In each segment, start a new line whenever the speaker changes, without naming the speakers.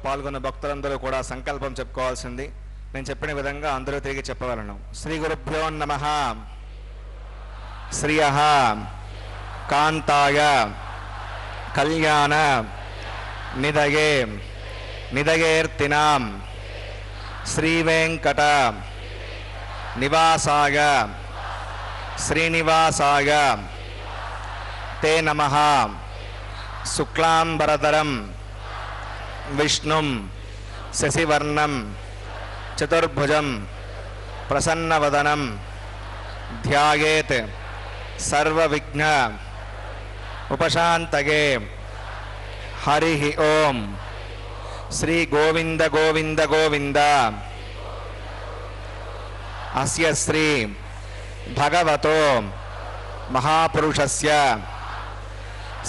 పాల్గొన్న భక్తులందరూ కూడా సంకల్పం చెప్పుకోవాల్సింది. నేను చెప్పిన విధంగా అందరూ తిరిగి చెప్పగలను. శ్రీ గురుభ్యో నమః. శ్రియః కాంతాయ కళ్యాణ నిదయే నిదయేర్తినాం శ్రీ వెంకట నివాసాయ శ్రీనివాసాయ తే నమః. శుక్లాంబరధరం విష్ణుం శశివర్ణం చతుర్భుజం ప్రసన్నవదనం ధ్యాయేత్ సర్వవిఘ్న ఉపశాంతయే. హరి ఓం. శ్రీ గోవింద గోవింద గోవింద. అస్య శ్రీ భగవతో మహాపురుషస్య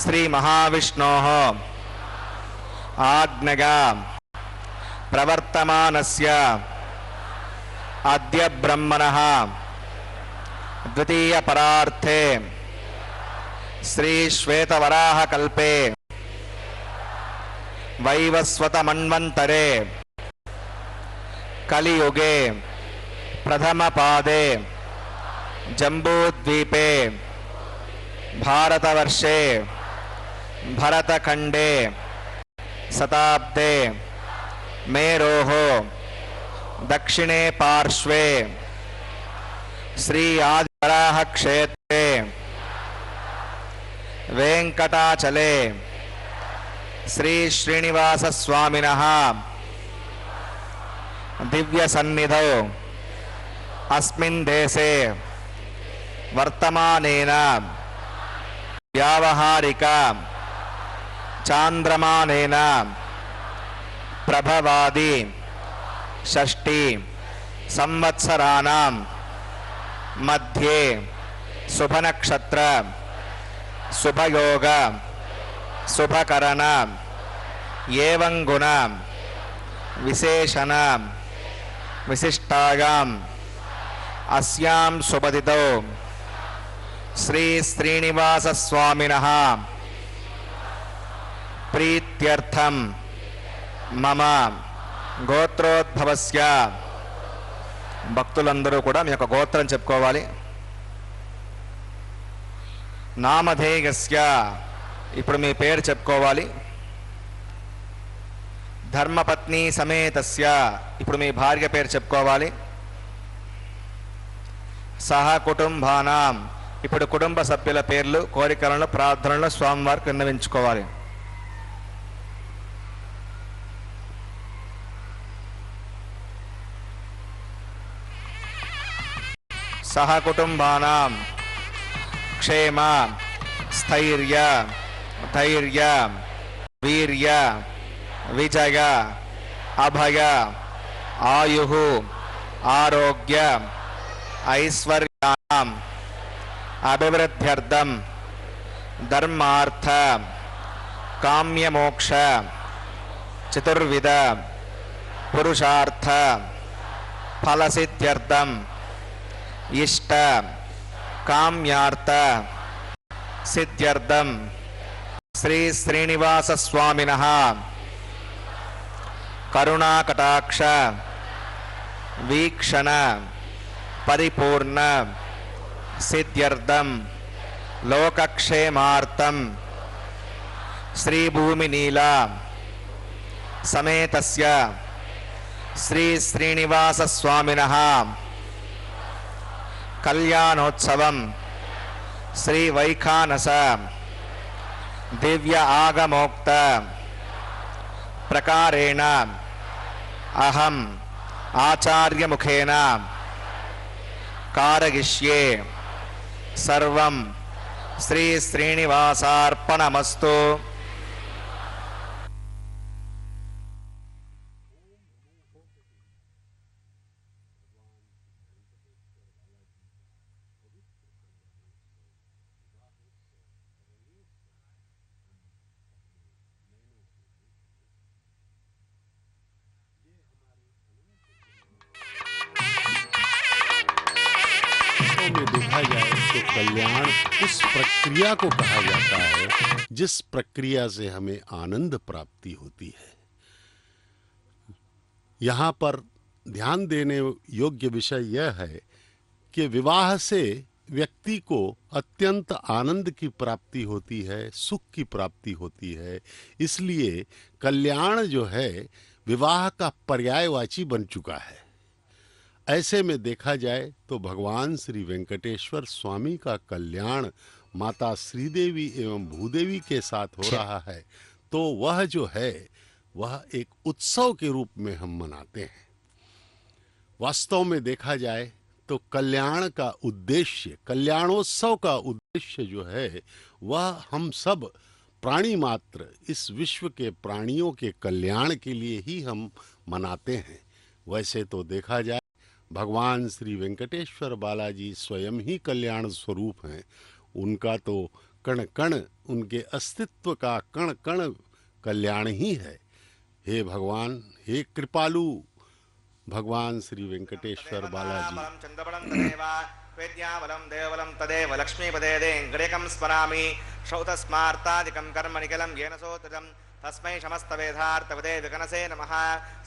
శ్రీ మహావిష్ణోః ఆజ్ఞగా ప్రవర్తమానస్య అద్య బ్రహ్మణః ద్వితీయ పరార్థే శ్రీ శ్వేతవరాహ కల్పే వైవస్వత మన్వంతరే కలియుగే ప్రథమ పాదే జంబూద్వీపే భారతవర్షే భరతఖండే శతాబ్దే మేరోః దక్షిణే పార్శ్వే శ్రీ ఆదివరాహ క్షేత్రే వెంకటాచలే శ్రీ శ్రీనివాస స్వామినః దివ్య సన్నిధౌ అస్మిన్ దేశే వర్తమానేన వ్యావహారిక చాంద్రమానేన ప్రభవాది షష్ఠి సంవత్సరాణం మధ్యే శుభనక్షత్ర శుభయోగ శుభకరణ ఏవం గుణ విశేషణ విశిష్టాయాం అస్యాం శుభతిథౌ శ్రీ శ్రీనివాస స్వామినః ప్రీత్యర్థం మమ గోత్రోద్భవస్య. భక్తులందరూ కూడా మీ యొక్క గోత్రం చెప్పుకోవాలి. నామధేయస్య, ఇప్పుడు మీ పేరు చెప్పుకోవాలి. ధర్మపత్ని సమేతస్య, ఇప్పుడు మీ భార్య పేరు చెప్పుకోవాలి. సహ కుటుంబానాం, ఇప్పుడు కుటుంబ సభ్యుల పేర్లు, కోరికలను, ప్రార్థనలు స్వామివారికి విన్నవించుకోవాలి. సహ కుటుంబానాం క్షేమ స్థైర్య ధైర్య వీర్య విజయ అభయ ఆయు ఆరోగ్య ఐశ్వర్య अभिवृद्ध्यर्थम धर्मार्थ काम्य मोक्ष चतुर्विध पुरुषार्थ फलसिद्ध्यर्थम इष्ट काम्यार्थ सिद्ध्यर्थम श्री श्रीनिवास स्वामिनः करुणाकटाक्ष वीक्षण परिपूर्ण सिद्ध्यर्थम लोकक्षेमार्थम श्री भूमिनीला समेतस्य श्री श्रीनिवास स्वामिनः कल्याणोत्सवम श्री वैखानस दिव्य आगमोक्त प्रकारेण अहम आचार्य मुखेन कारयिष्ये सर्वं श्री श्रीनिवासार्पणमस्तु।
में देखा जाए तो कल्याण उस प्रक्रिया को कहा जाता है जिस प्रक्रिया से हमें आनंद प्राप्ति होती है। यहाँ पर ध्यान देने योग्य विषय यह है कि विवाह से व्यक्ति को अत्यंत आनंद की प्राप्ति होती है, सुख की प्राप्ति होती है। इसलिए कल्याण जो है विवाह का पर्यायवाची बन चुका है। ऐसे में देखा जाए तो भगवान श्री वेंकटेश्वर स्वामी का कल्याण माता श्रीदेवी एवं भूदेवी के साथ हो रहा है, तो वह जो है वह एक उत्सव के रूप में हम मनाते हैं। वास्तव में देखा जाए तो कल्याण का उद्देश्य, कल्याणोत्सव का उद्देश्य जो है वह हम सब प्राणी मात्र इस विश्व के प्राणियों के कल्याण के लिए ही हम मनाते हैं। वैसे तो देखा जाए भगवान श्री वेंकटेश्वर बालाजी स्वयं ही कल्याण स्वरूप हैं। उनका तो कण कण, उनके अस्तित्व का कण कण कल्याण ही है। हे भगवान, हे कृपालु भगवान श्री वेंकटेश्वर बालाजी।
वेद्यावलं देवलं तदेव लक्ष्मीपदे देङ्गडेकं स्मरामि श्रौतस्मार्तादिकं कर्म निखिलं येन सोत्तजं तस्मै समस्तवेदार्थपदे विकनसे नमः।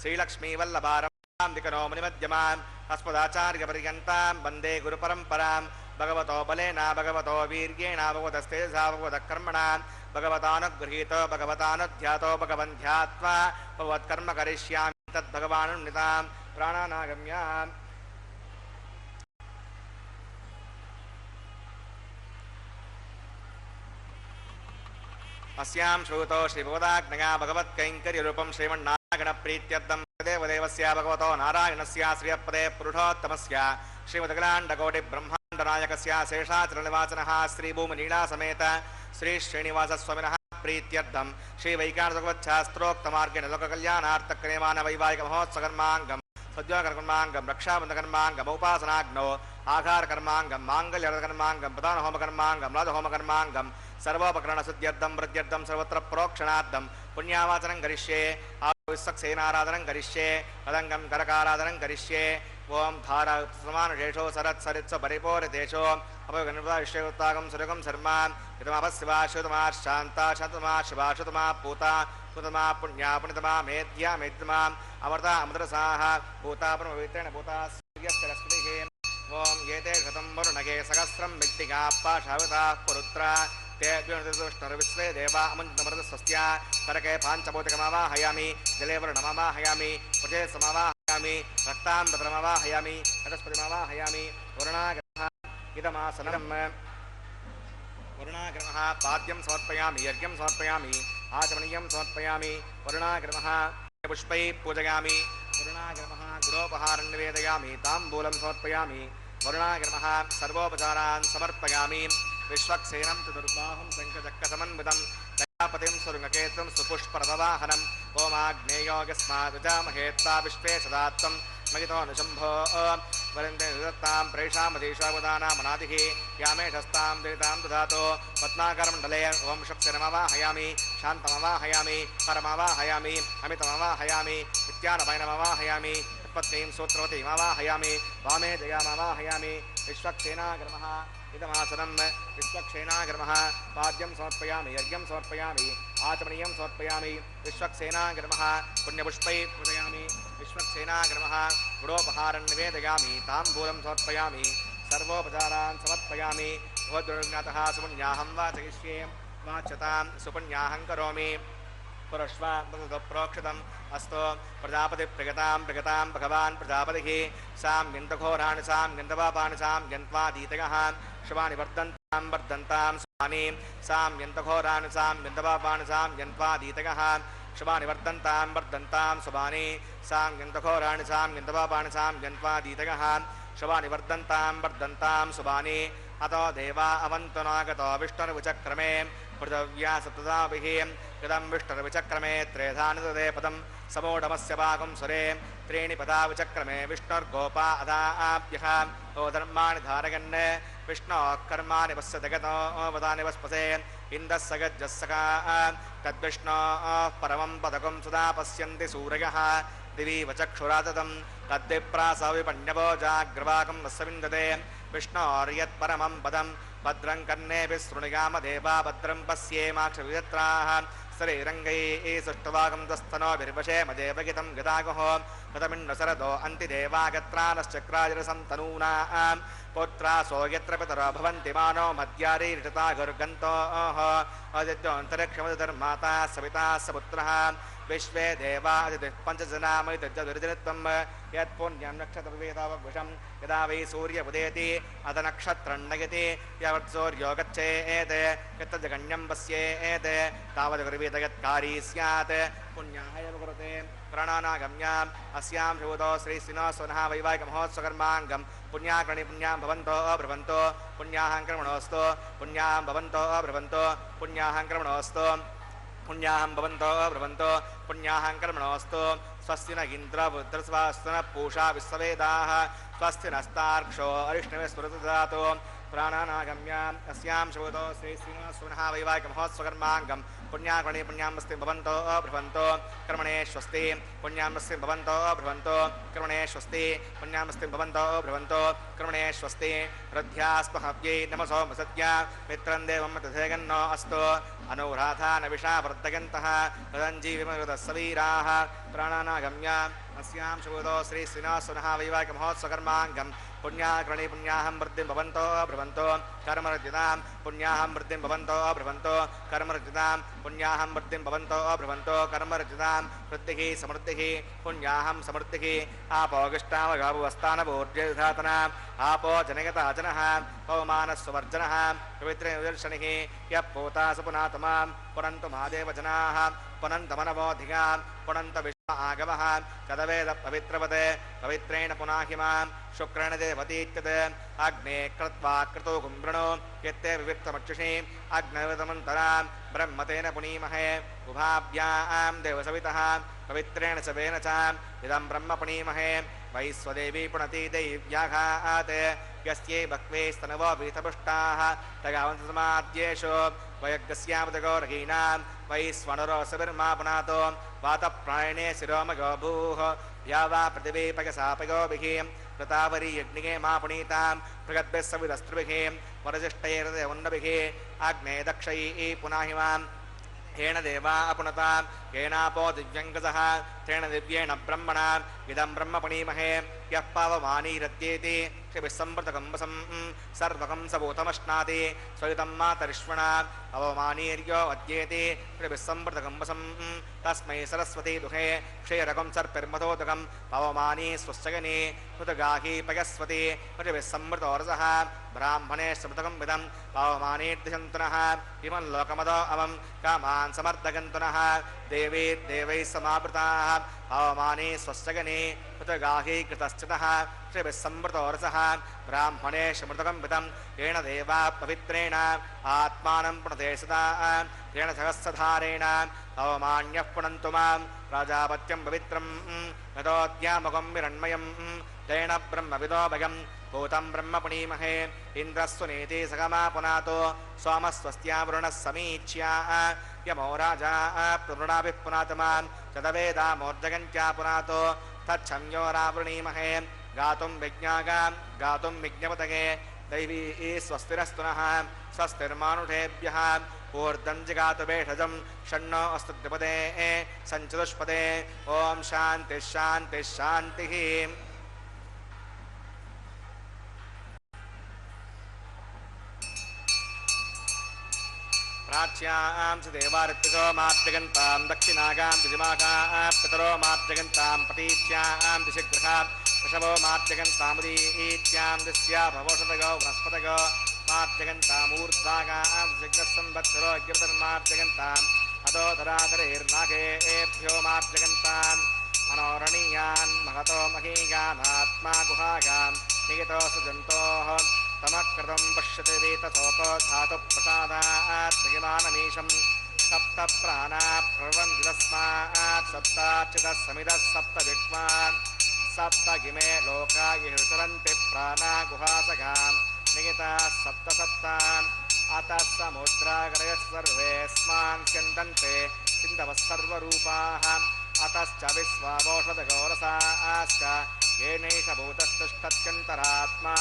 श्रीलक्ष्मीवल्लभारं विकनो मुनिमध्यमां अस्मदाचार्यपर्यन्तां वन्दे गुरुपरम्परां। भगवतो बलेन भगवतो वीर्येण भगवतस्तेजसा भगवतकर्मणा भगवतानुगृहीतो भगवतानुध्यातो भगवन्ध्यात्वा भगवत्कर्म करिष्यामि तद्भगवानुन्नितां प्राणानागम्याम्। अस्यां श्रुतो श्रीभगवदाज्ञया भगवत्कैङ्कर्यरूपं श्रीमन्नारायणप्रीत्यर्थं देवदेवस्य भगवतो नारायणस्य श्रियपदे पुरुषोत्तमस्य श्रीमद्गलाण्डकोटिब्रह्माण्डनायकस्य शेषाचलनिवासनः श्रीभूमिनीलासमेत श्रीश्रीनिवासस्वामिनः प्रीत्यर्थं श्रीवैकानसभगवच्छास्त्रोक्तमार्गेण लोककल्याणार्थक्रियमाण वैवाहिकमहोत्सवकर्माङ्गं सद्योकर्माङ्गं रक्षाबन्धकर्माङ्गम् उपासनाग्नौ आहारकर्माङ्गं माङ्गल्यकर्माङ्गं प्रधानहोमकर्माङ्गं राजहोमकर्माङ्गं सर्वोपकरणशुद्ध्यर्थं वृद्ध्यर्थं सर्वत्र प्रोक्षणार्थं पुण्यावाचनं करिष्ये। विस्सक्सेनाराधनं करिष्ये। पदङ्गं करकाराधनं करिष्ये। ओं धारा समानुशेषो सरत्सरित्स परिपूरितेषो अपगणविश्वोत्तागं सुरगं शर्मा इदमपशिवा श्रुतमा शान्ता शान्तमा शिवा श्रुतमा पूता पूतमा पुण्या पुण्यतमा मेध्या मेध्यमा अमृता अमृतसाः पूता पुनर्पवित्रेण पूता सूर्यश्चरस्पतिः। ओं एते शतं वरुणगे सहस्रं मिट्टिका पाशाविताः पुरुत्रा तेभ्योष्णर्विश्वे देवा अमुञ्चमृतस्वस्त्या करके पाञ्चभौतिकमावाहयामि जले वर्णमावाहयामि पुजे समावाहयामि रक्ताम्बरमावाहयामि नटस्पतिमावाहयामि वरुणाग्रहः इदमासनं वरुणाग्रहः पाद्यं समर्पयामि यज्ञं समर्पयामि आचमनीयं समर्पयामि वरुणाग्रहः पुष्पैः पूजयामि वरुणाग्रहः गुरोपहारं निवेदयामि ताम्बूलं समर्पयामि वरुणाग्रहः सर्वोपचारान् समर्पयामि विश्वक्सेनं चतुर्बाहुं शङ्खचक्रसमन्वितं दयापतिं सुरङ्गकेतुं सुपुष्परथवाहनम् ओमाग्नेयो यस्मादुजामहे त्वा विश्वे सदा त्वं महितो अनुशम्भो वरन्ते दत्तां प्रेषामदेशावदानामनादिः यामेशस्तां दरितां दधातो पद्माकरमण्डले ओं शक्तिरमवाहयामि शान्तमवाहयामि परमवाहयामि अमितमवाहयामि नित्यानभैरमवाहयामि उत्पत्तिं सूत्रवतीमवाहयामि वामे जयामवाहयामि विश्वक्सेनाग्रमः इदमासनं विश्वक्सेनाग्रमः पाद्यं समर्पयामि यज्ञं समर्पयामि आचमनीयं समर्पयामि विश्वक्सेनाग्रमः पुण्यपुष्पै पूजयामि विश्वक्सेनाग्रमः गुडोपहारं निवेदयामि ताम्बूलं समर्पयामि सर्वोपचारान् समर्पयामि भवद्गुरुज्ञातः सुपुण्याहं वाचयिष्ये वाच्यतां सुपुण्याहं करोमि पुरश्वा प्रोक्षितम् अस्तु प्रजापतिप्रगतां प्रगतां भगवान् प्रजापतिः सां यन्तघोराणि सां यन्तपापानि सां यन्त्वादीतयः शुभानि वर्धन्तां वर्धन्तां शुभानि सां यन्तघोराणि सां यन्तपापानि सां यन्त्वादीतयः शुभानि वर्धन्तां वर्धन्तां शुभानि सां यन्तघोराणि सां यन्तपापानि सां यन्त्वादीतयः शुभानि वर्धन्तां वर्धन्तां शुभानि अतो देवा अवन्तु नागतो विष्णुर्विचक्रमे पृथिव्या सप्तदाभिः कृतं विष्णुर्विचक्रमे त्रेधानि तदे पदं समोढमस्य भागं सुरे त्रीणि पदा विचक्रमे विष्णुर्गोपा अदाभ्यः ओ धर्माणि धारयन् विष्णोः कर्माणि पश्य जगतो वदानि वस्पसे इन्दः सगज्जः सखा तद्विष्णोः परमं पदकं सुधा पश्यन्ति सूरयः दिवि वचक्षुराततं तद्विप्रासविपण्यवो जाग्रवाकं वस्य विन्दते विष्णोर्यत्परमं पदं भद्रं कर्णेभिः शृणुयामदेवा भद्रं पश्येमाक्षविजत्राः शरीरङ्गैः सुष्ठुवागं दस्तनोभिर्वशेम देवगितं गदागुः हतमिन्नसरदो अन्तिदेवागत्रानश्चक्राजरसन्तनूनां पुत्रासो यत्र पितरो भवन्ति मानो मद्यारीरिषता गुर्गन्तोः अदित्योऽन्तरिक्षमधर्माता सविता सपुत्रः विश्वे देवादितिः पञ्चजनामयितज्जदुर्जनित्वं यत्पुण्यं नक्षत्रवेदावभुषं यदा वै सूर्यमुदेति अथ नक्षत्रं नयति यावत्सूर्यो गच्छेत् यत्तजगण्यं पश्येत् तावत् गुरुवेद यत्कारी स्यात् पुण्याः एव कुरुते प्राणानागम्याम् अस्यां शूतो श्रीश्रिनो स्वनः वैवाहिकमहोत्सवकर्माङ्गं पुण्याकर्णि पुण्यां भवन्तो अब्रवन्तो पुण्याहं कर्मणोऽस्तु पुण्यां भवन्तो अब्रवन्तो पुण्याहं कर्मणोऽस्तु पुण्याहं भवन्तो अब्रवन्तो पुण्याहं कर्मणोऽस्तु स्वस्ति न इन्द्रवृद्धस्वास्तु न पूषा विश्ववेदाः स्वस्ति नस्तार्क्षो अरिष्णवे स्मृति ददातु प्राणानागम्याम् अस्यां शूतो श्रीश्रीनिवासुनः वैवाहिकमहोत्सवकर्माङ्गं पुण्याकर्णि पुण्यामस्ति भवन्तो अब्रवन्तो कर्मणे स्वस्ति पुण्यामस्ति भवन्तो अब्रवन्तो कर्मणे स्वस्ति पुण्यामस्ति भवन्तो अब्रवन्तो कर्मणे स्वस्ति रथ्यास्पहव्यै नमसो सत्या मित्रं देवं तथेगन्नो अस्तु अनुराधान विषा वर्धयन्तः तदञ्जीविमृतस्वीराः प्राणानागम्याम् अस्यां शूतो श्रीश्रीनिवासुनः वैवाहिकमहोत्सवकर्माङ्गं पुण्याकर्णि पुण्याहं वृद्धिं भवन्तो अब्रवन्तो कर्मरजितां पुण्याहं वृद्धिं भवन्तो अब्रवन्तो कर्मरजितां पुण्याहं वृद्धिं भवन्तो अब्रवन्तो कर्मरजितां वृद्धिः समृद्धिः पुण्याहं समृद्धिः आपोगिष्टामगावस्तानभूर्जधातनाम् आपो जनयता जनः पवमानस्ववर्जनः पवित्रनिदर्शनिः यः पोता सुपुनातमां पुनन्तु महादेव जनाः पुनन्तमनवोधिगां पुनन्त आगवः तदवेद पवित्रवते पवित्रेण पुनाहिमां शुक्रेण देवतीत्यत् अग्ने कृत्वा कृतो कुम्भृणो यत्ते विविक्तमक्षुषि अग्नवितमन्तरां ब्रह्मतेन पुनीमहे उभाभ्यां देवसवितः पवित्रेण सवेन च इदं ब्रह्म पुनीमहे वैश्वदेवी पुनति दैव्याघात् यस्यै भक्वे स्तनवो वीतपुष्टाः तगावन्तसमाद्येषु वयज्ञस्यामृतगौरहीनां वैश्वनरो सविर्मा पुनातो वातप्रायणे शिरोमगो भूः या वा पृथिवी पयसापयोभिः कृतावरी यज्ञे मा पुनीतां बृहद्भिः सविदस्त्रुभिः वरजिष्टैर्देवन्नभिः अग्ने दक्षैः पुनाहिमां हेण देवा अपुनतां येनापो दिव्यङ्गसः तेन दिव्येण ब्रह्मणा इदं ब्रह्म पुनीमहे यः पावमानीरत्येति क्षिभिस्सम्वृतकम्बसं सर्वकं सबूतमश्नाति स्वयुतं मातरिष्वणा अवमानीर्यो अद्येति क्षिभिस्सम्वृतकम्बसं तस्मै सरस्वती दुहे क्षीरकं सर्पिर्मधोदकं पवमानी स्वश्चगनी हृतगाही पयस्वती क्षिभिस्सम्वृतोरसः ब्राह्मणे स्मृतकं विदं पवमानीर्दिशन्तुनः इमं लोकमदो अवं कामान् समर्दगन्तुनः देवी देवैः समावृताः पवमानी स्वश्चगनी हृतगाही कृतश्चितः क्षिभिस्सम्वृतोरसः ब्राह्मणे स्मृतकं विदं येन देवा पवित्रेण आत्मानं पुनते सदा तेन सहस्रधारेण पवमान्यः पुनन्तु मां प्राजापत्यं पवित्रं यतोऽद्यामुखं विरण्मयं जयेन ब्रह्मविदो भगं भूतं ब्रह्म पुनीमहे इन्द्रस्वनेति सगमा पुनातो सोमस्वस्त्या वरुणः समीच्या यमो राजा प्रवृणाभिः पुनातमान् चतवेदामोर्जगन्त्या पुनातो तच्छम्यो रावृणीमहे गातुं विज्ञागां गातुं विज्ञपतगे दैवी स्वस्तिरस्तु नः स्वस्तिर्मानुषेभ्यः ऊर्ध्वं जिगातु भेषजं षण्णो अस्तु द्विपदे सञ्चतुष्पदे ॐ शान्तिः शान्तिः शान्तिः। प्राच्यां च देवार्तिको मार्जगन्तां दक्षिणागां द्विजमागां पितरो मार्जगन्तां प्रतीच्यां दिशिग्रहां वृषभो मार्जगन्तामुदीत्यां दिस्या भवोषधगो वनस्पतगो मार्जगन्तामूर्ध्वागां दिग्नस्संवत्सरो गिरिधर्मार्जगन्ताम् अतो धराधरेर्नागेभ्यो मार्जगन्ताम् मनोरणीयान् महतो महीगानात्मा गुहागां नियतो सुजन्तोः तमकृतं पश्यति वीतसोपो धातु प्रसादात् महिमानमीशं सप्त प्राणा प्रवन्ति तस्मात् सप्ताच्युतः समितः सप्त विद्वान् सप्त इमे लोका यहुतरन्ति प्राणा गुहासगां नियताः सप्त सप्तान् अतः समुद्राकरयः सर्वेऽस्मान् स्यन्दन्ते सिन्धवः सर्वरूपाः अतश्च विश्वावोषधगोरसाश्च येनैष भूतस्तुष्टत्यन्तरात्मा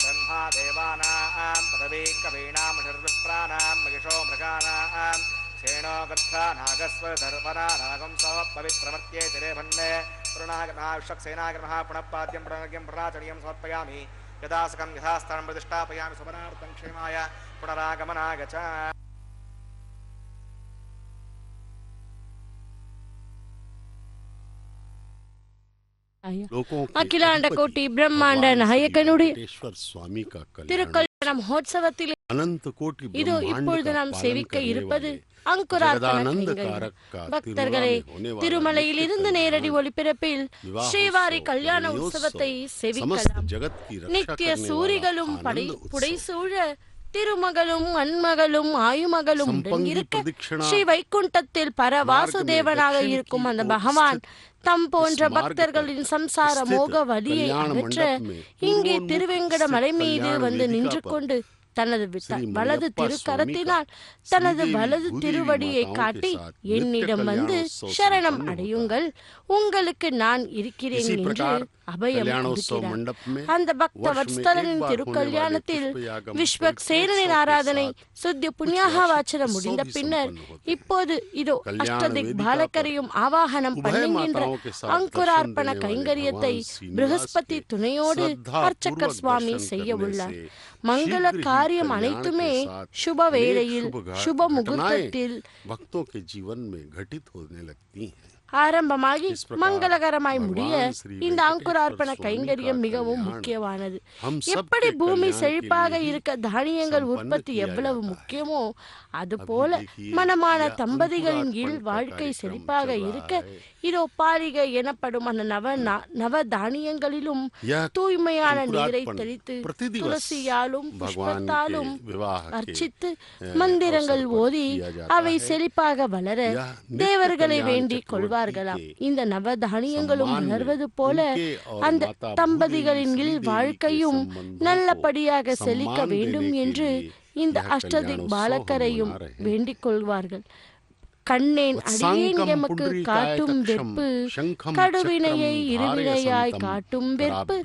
ब्रह्मा देवानां पदवी कवीनामषर्विप्राणां महिषो मृगाणां सेनो गद्धा नागस्वधर्वनागं सः पवित्रमर्त्ये तिरेभन्ने पुरुणागनाविषक्सेनागमः पुनःपाद्यं पुनर्घ्यं पुराचर्यं समर्पयामि यदा सकं यथास्थानं प्रतिष्ठापयामि सुमनार्थं क्षेमाय पुनरागमनाय च।
அகிலாண்ட கோட்டி பிரம்மாண்ட நாயகனுடைய
स्वामी का
திருக்கல்யாண மகோத்சவத்தில் இதோ இப்பொழுது நாம் சேவிக்க இருப்பது அங்குரார்ப்பண கைங்கரியம். பக்தர்களே, திருமலையில் இருந்து நேரடி ஒளிபரப்பில் ஸ்ரீவாரி கல்யாண உற்சவத்தை சேவிக்கலாம். நித்திய சூரிகளும் புடைசூழ திருமகளும் மண்மகளும் ஆயுமகளும் இருக்க ஸ்ரீ வைகுண்டத்தில் பரவாசுதேவனாக இருக்கும் அந்த பகவான் தம் போன்ற பக்தர்களின் சம்சார மோக வலியை அகற்ற இங்கே திருவேங்கட மலை மீது வந்து நின்று கொண்டு தனது வலது திருக்கரத்தினால் தனது வலது திருவடியை காட்டி என்னிடம் வந்து சரணம் அடையுங்கள், உங்களுக்கு நான் இருக்கிறேன் என்று அபயம் கொடுக்கிறார். அந்த பக்த வத்சலனின் திருக்கல்யாணத்தில் விஸ்வக்சேனனின் ஆராதனை சுத்தி புண்ணியாக வாச்சனம் முடிந்த பின்னர் இப்போது இதோ அஷ்டதிக் பாலகரையும் ஆவாகனம் பண்ணுகின்ற அங்குரார்ப்பண கைங்கரியத்தை ப்ரஹஸ்பதி துணையோடு அர்ச்சகர் சுவாமி செய்ய உள்ளார். மங்கள காரியம் அனைத்துமே சுப வேளையில் சுப முகூர்த்தத்தில் ஆரம்பமாகி மங்களகரமாய் முடிய இந்த அங்குரார்ப்பண கைங்கரியம் மிகவும் முக்கியமானது. எப்படி பூமி செழிப்பாக இருக்க தானியங்கள் உற்பத்தி எவ்வளவு முக்கியமோ அதுபோல மனமான தம்பதிகளின் இல் வாழ்க்கை செழிப்பாக இருக்க இதோ பாரிகை எனப்படும் அந்த நவ தானியங்களிலும் தூய்மையான நீரை தெளித்து துளசியாலும் புஷ்பத்தாலும் அர்ச்சித்து மந்திரங்கள் ஓதி அவை செழிப்பாக வளர தேவர்களை வேண்டிக் கொள்வார்களாம். இந்த நவ தானியங்களும் வளர்வது போல அந்த தம்பதிகளின் இல் வாழ்க்கையும் நல்லபடியாக செழிக்க வேண்டும் என்று இந்த அஷ்டதிக் பாலகரையும் வேண்டிக் கொள்வார்கள். கண்ணேன் அடியேன் எமக்கு காட்டும் வெற்பு, கடுவினையை இருவினையாய் காட்டும் வெற்பு,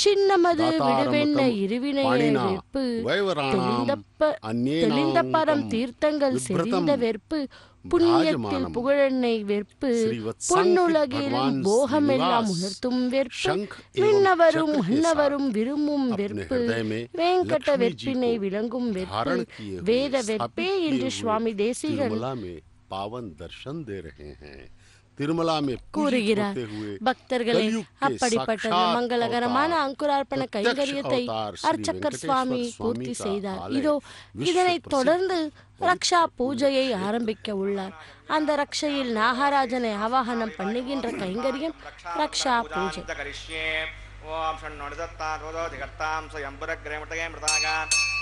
சின்னமது விடுவென்ன இருவினையை வெற்பு, தெளிந்த பரம் தீர்த்தங்கள் செறிந்த வெற்பு, புண்ணியத்தில் புகழெண்ணெய் வெற்பு, பொன்னுலகில் போகமெல்லாம் உணர்த்தும் வெற்பு, விண்ணவரும் மன்னவரும் விரும்பும் வெற்பு, வேங்கட வெற்பினை விளங்கும் வெற்பு, வேத வெற்பே என்று சுவாமி தேசிகன்
पावन दर्शन दे रहे हैं. திருமலா
கூறுகிறார். பக்தர்களே, அப்படிப்பட்ட மங்களகரமான அங்குரார்ப்பண கைங்கரியத்தை அர்ச்சகர் சுவாமி பூர்த்தி செய்தார். இதோ இதனைத் தொடர்ந்து ரக்ஷா பூஜையை ஆரம்பிக்க உள்ளார். அந்த ரக்ஷையில் நாகராஜனை ஆவாகனம் பண்ணுகின்ற கைங்கரியம் ரக்ஷா பூஜை.
ஓம் ஷண்ணோதிகர்த்தாம் ஸ்வயம்புரக்ரேமட்டயே மிருதாக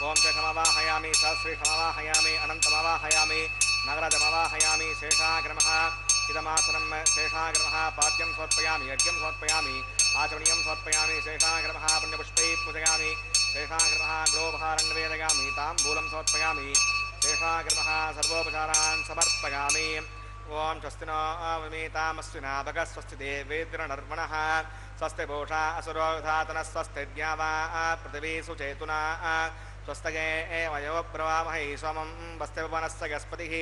ஓம் சேஷமவாஹயாமி சஹஸ்ரீஷமவாஹயாமி அனந்தமவாஹயாமி நகராஜமவாஹயாமி சேஷாகிரமः இதமாசனம் சேஷாகிரமः பாத்யம் சமர்ப்பயாமி யஜ்ஞம் சமர்ப்பயாமி आचमनीयं समर्पयामि शेषाग्रमः पुण्यपुष्पैः पूजयामि शेषाग्रमः ग्लोपहारण्यवेदयामि ताम्बूलं समर्पयामि शेषाग्रमः सर्वोपचारान् समर्पयामि ओम स्वस्ति नो विमीतामस्विना भगः स्वस्ति देवेन्द्रनर्मणः स्वस्ति पूषा असुरो धातनः स्वस्ति द्यावा पृथिवी सुचेतुना स्वस्तये वयो प्रवामहे सोमं वस्ति भुवनस्य गस्पतिः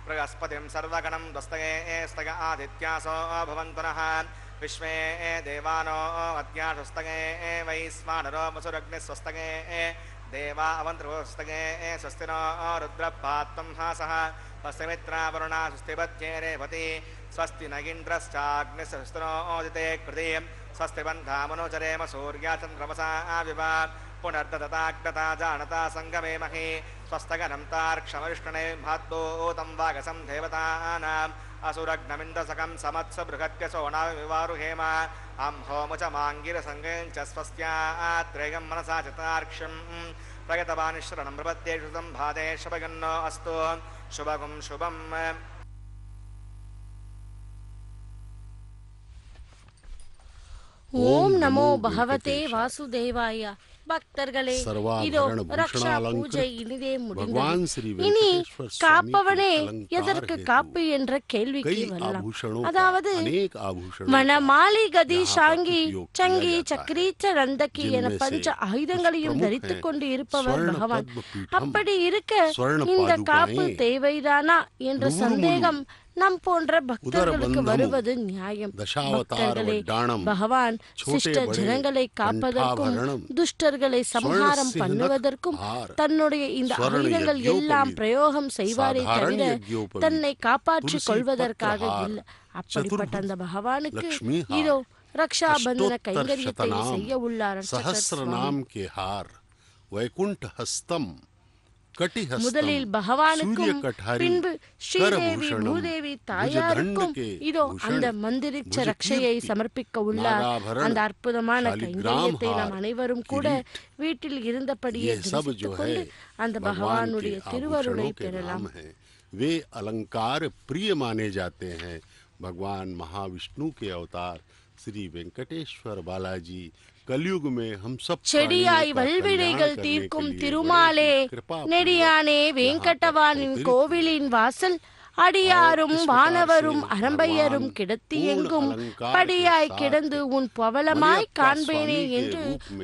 बृहस्पतिं सर्वगणं दस्तये स्तग आदित्यासो भवन्तु नः विश्वे देवानो अद्याशस्तगे वैश्वानरो वसुरग्निः स्वस्तगे देवा अवन्त्रुस्तगे स्वस्ति नो रुद्रपात्वं हासः स्वस्ति मित्रावरुणा स्वस्ति पत्ये रेवती स्वस्ति न इन्द्रश्चाग्निस्वस्ति नो ओदिते कृते स्वस्ति बन्धामनुचरेम सूर्या चन्द्रमसा विवा पुनर्दताग्नता जानता संगमे महे स्वस्तगनं तार्क्षमविष्णुने भाद्भूतं वागसं देवतानाम् असुरग्नमिन्दसकं समत्स बृहत्यसोनाविवारुहेम अं होमुच माङ्गिरसङ्गं च स्वस्त्यात्रेयं मनसा च तार्क्ष्यं प्रगतवानिश्रणं प्रपद्येषु सम्भाते शुभगन्नो अस्तु शुभगुं शुभम्
ஓம் நமோ பகவதே வாசுதேவாய. பக்தர்களே, இதோ ரக்ஷா பூஜை இனிதே முடிந்தது. இனி காப்பவனே எதற்கு காப்பு என்ற கேள்விக்கு வரலாம். அதாவது மணமாலி கதி சாங்கி சங்கி சக்கரீச்ச நந்தகி என பஞ்ச ஆயுதங்களையும் தரித்துக் கொண்டு இருப்பவர் பகவான். அப்படி இருக்க இந்த காப்பு தேவைதானா என்ற சந்தேகம் நம் போன்ற பக்தர்களுக்கு வருவது நியாயம். பக்தர்களே, பகவான் சிஷ்ட ஜனங்களை காப்பதற்கும் துஷ்டர்களை சம்ஹாரம் பண்ணுவதற்கும் தன்னுடைய இந்த ஆயுதங்கள் எல்லாம் பிரயோகம் செய்வாரே தவிர தன்னை காப்பாற்றிக் கொள்வதற்காக இல்லை. அப்படிப்பட்ட அந்த பகவானுக்கு இதோ ரக்ஷா பந்தன கைங்கரியத்தை செய்ய உள்ளார். முதலில் பகவானுக்கும் பின்பு ஸ்ரீதேவி பூதேவி தாயாருக்கும் இதோ அந்த மந்திரிச்ச ரக்ஷையை சமர்ப்பிக்க உள்ளார். அந்த அற்புதமான கைங்கரியத்தை நாம் அனைவரும் கூட வீட்டில் இருந்தபடியே கொண்டு அந்த பகவானுடைய திருவருளை பெறலாம்.
वे अलंकार प्रिय माने जाते हैं. भगवान महाविष्णु के अवतार श्री वेंकटेश्वर बालाजी कलयुग में हम सब
செடியாய் வல்வினைகள் தீர்க்கும் திருமாலே, நெடியானே வேங்கடவானின் கோவிலின் வாசல் அடியாரும் வானவரும் அரம்பையரும் கிடத்தி எங்கும் படியாய் கிடந்து உன் பவளமாய் காண்பேனே என்று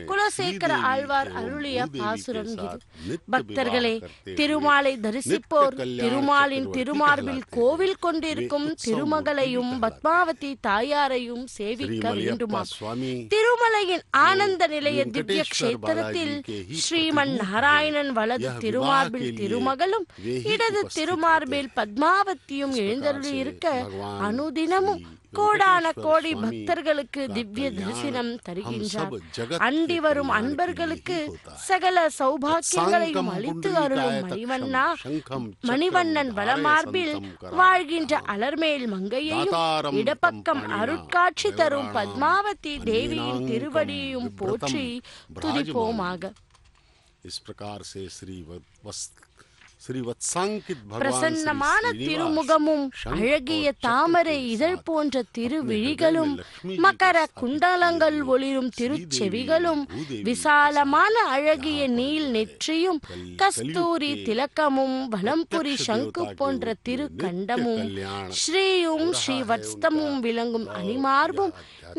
குலசேகர ஆழ்வார் அருளிய பாசுரம் இது. பக்தர்களே, திருமாலை தரிசிப்போர் திருமாலின் திருமார்பில் கோவில் கொண்டிருக்கும் திருமகளையும் பத்மாவதி தாயாரையும் சேவிக்க வேண்டுமா? திருமலையின் ஆனந்த நிலைய திவ்ய கஷேத்திரத்தில் ஸ்ரீமன் நாராயணன் வலது திருமார்பில் திருமகளும் இடது திருமார்பில் பத்மாவதியும் எழுந்தருளி இருக்க அனுதினமும் கோடான கோடி பக்தர்களுக்கு திவ்ய தரிசனம் தருகின்றார். அண்டி வரும் அன்பர்களுக்கு சகல சௌபாக்கியங்களையும் அளித்து அருளும் மணிவண்ணன் வளமார்பில் வாழ்கின்ற அலர்மேல் மங்கையையும் இடப்பக்கம் அருட்காட்சி தரும் பத்மாவதி தேவியின் திருவடியையும் போற்றி துதிப்போமாக. பிரசன்னமான திருமுகமும் அழகிய தாமரை இதழ் போன்ற திருவிழிகளும் மகர குண்டலங்கள் ஒளிரும் திருச்செவிகளும் விசாலமான அழகிய நீல் நெற்றியும் கஸ்தூரி திலக்கமும் வலம்புரி சங்கு போன்ற திருக்கண்டமும் ஸ்ரீயும் ஸ்ரீவத்ஸ்தமும் விளங்கும் அணிமார்பும்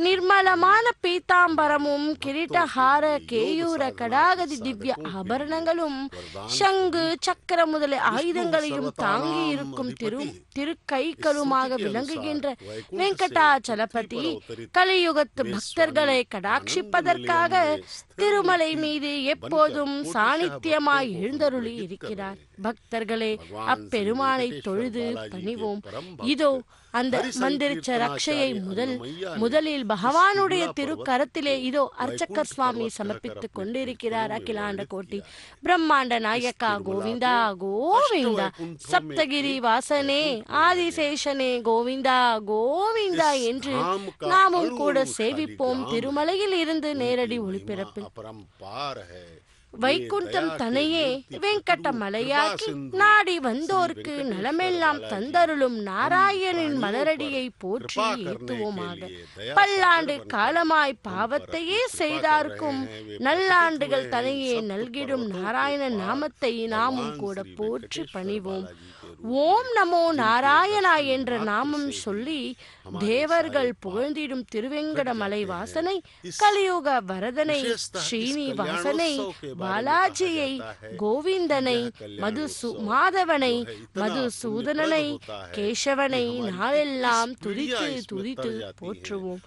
நிர்மலமான பீதாம்பரமும் கிரீடஹார கேயூர கடாகதி திவ்ய ஆபரணங்களும் சங்கு சக்கர முதலிய ஆயுதங்களையும் தாங்கி இருக்கும் திருக்கைகளுமாக விளங்குகின்ற வெங்கடாச்சலபதி கலியுகத்து பக்தர்களை கடாட்சிப்பதற்காக திருமலை மீது எப்போதும் சாநித்தியமாய் எழுந்தருளி இருக்கிறார். பக்தர்களே, அப்பெருமானை தொழுது பணிவோம். இதோ அந்த மந்திரிச்ச ரக்ஷையை முதலில் பகவானுடைய திருக்கரத்திலே இதோ அர்ச்சகர் சுவாமி சமர்ப்பித்துக் கொண்டிருக்கிறார். அகிலாண்ட கோட்டி பிரம்மாண்ட நாயக்கா கோவிந்தா கோவிந்தா, சப்தகிரி வாசனே ஆதிசேஷனே கோவிந்தா கோவிந்தா என்று நாமும் கூட சேவிப்போம். திருமலையில் இருந்து நேரடி ஒளிபரப்பில் வைகுண்டம் தனையே வெங்கட மலையாக்கி நாடி வந்தோர்க்கு நலமெல்லாம் தந்தருளும் நாராயணின் மலரடியை போற்றி ஏத்துவோமாக. பல்லாண்டு காலமாய் பாவத்தையே செய்தார்க்கும் நல்லாண்டுகள் தனையே நல்கிடும் நாராயண நாமத்தை நாமும் கூட போற்றி பணிவோம். ஓம் நமோ நாராயணா என்ற நாமம் சொல்லி தேவர்கள் புகழ்ந்திடும் திருவேங்கடமலை வாசனை, கலியுக வரதனை, ஸ்ரீனிவாசனை, பாலாஜியை, கோவிந்தனை, மாதவனை, மதுசூதனனை, கேசவனை நாளெல்லாம் துதித்து துதித்து போற்றுவோம்.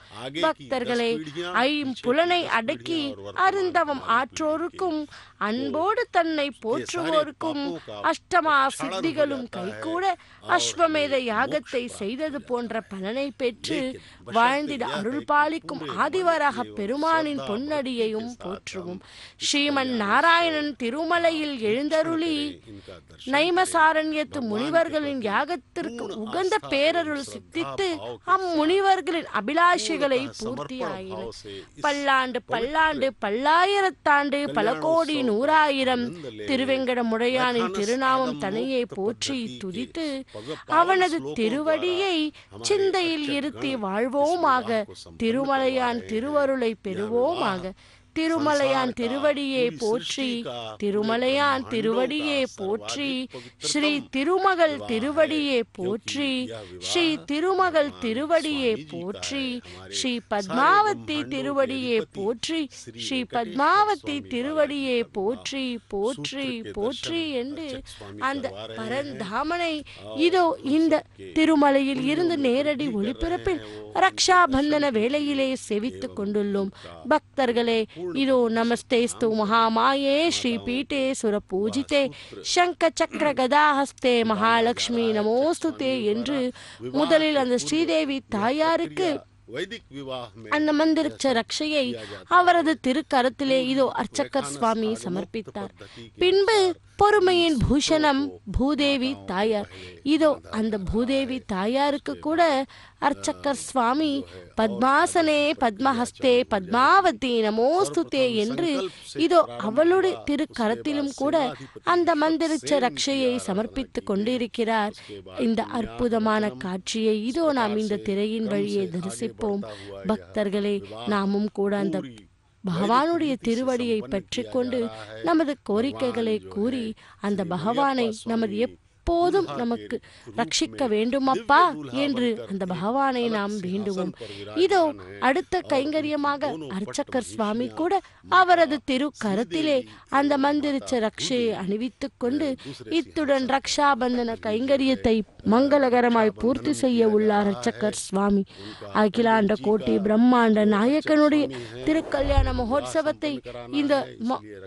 பக்தர்களே, ஐம்புலனை அடக்கி அருந்தவம் ஆற்றோருக்கும் அன்போடு தன்னை போற்றுவோருக்கும் அஷ்டமா சித்திகளும் கைகூட அஸ்வமேத யாகத்தை செய்தது போன்ற பலனை பெற்று வாழ்ந்திட அருள் பாலிக்கும் ஆதிவராக பெருமானின் பொன்னடியையும் போற்றுவோம். ஸ்ரீமன் நாராயணன் திருமலையில் எழுந்தருளி நைமசாரண்யத்து முனிவர்களின் யாகத்திற்கு உகந்த பேரருள் சித்தித்து அம்முனிவர்களின் அபிலாஷைகளை பூர்த்தியாயின. பல்லாண்டு பல்லாண்டு பல்லாயிரத்தாண்டு பல கோடி நூறாயிரம் திருவெங்கட முடையானின் திருநாமம் தனையே போற்றி துதித்து அவனது திருவடியை சிந்தையில் இருத்தி வாழ்வோமாக. திருமலையான் திருவருளை பெறுவோமாக. திருமலையான் திருவடியே போற்றி, திருமலையான் திருவடியே போற்றி, ஸ்ரீ திருமகள் திருவடியே போற்றி, ஸ்ரீ திருமகள் திருவடியே போற்றி, ஸ்ரீ பத்மாவதி திருவடியே போற்றி, ஸ்ரீ பத்மாவதி திருவடியே போற்றி போற்றி போற்றி என்று அந்த பரந்தாமனை இதோ இந்த திருமலையில் இருந்து நேரடி ஒளிபரப்பில் ரக்ஷாபந்தன வேளையிலே செவித்துக் கொண்டுள்ளோம். பக்தர்களே, இதோ நமஸ்தேஸ்து மகாமாயே ஸ்ரீ பீட்டே சுர பூஜிதே சங்க சக்கர கதாஹஸ்தே மகாலட்சுமி நமோஸ்துதே என்று முதலில் அந்த ஸ்ரீதேவி தாயாருக்கு அந்த மந்திரிச்ச ரக்ஷையை அவரது திருக்கரத்திலே இதோ அர்ச்சகர் சுவாமி சமர்ப்பித்தார். பின்பு பொறுமையின் பூஷணம் பூதேவி தாயார். இதோ அந்த பூதேவி தாயாருக்கு கூட அர்ச்சகர் சுவாமி பத்மாசனே பத்மஹஸ்தே பத்மாவதி நமோஸ்துதே என்று இதோ அவளுடைய திருக்கரத்திலும் கூட அந்த மந்திரிச்ச ரக்ஷையை சமர்ப்பித்துக் கொண்டிருக்கிறார். இந்த அற்புதமான காட்சியை இதோ நாம் இந்த திரையின் வழியே தரிசிப்போம். பக்தர்களே, நாமும் கூட அந்த பகவானுடைய திருவடியை பற்றி கொண்டு நமது கோரிக்கைகளை கூறி அந்த பகவானை நமது எப்போதும் நமக்கு ரட்சிக்க வேண்டுமப்பா என்று அந்த பகவானை நாம் வேண்டுவோம். இதோ அடுத்த கைங்கரியமாக அர்ச்சகர் சுவாமி கூட அவரது திருக்கரத்திலே அந்த மந்திரிச்ச ரக்ஷையை அணிவித்துக் கொண்டு இத்துடன் ரக்ஷாபந்தன கைங்கரியத்தை மங்களகரமாய் பூர்த்தி செய்ய உள்ளார் அர்ச்சகர் சுவாமி. அகிலாண்ட கோட்டி பிரம்மாண்ட நாயகனுடைய திருக்கல்யாண மகோத்சவத்தை இந்த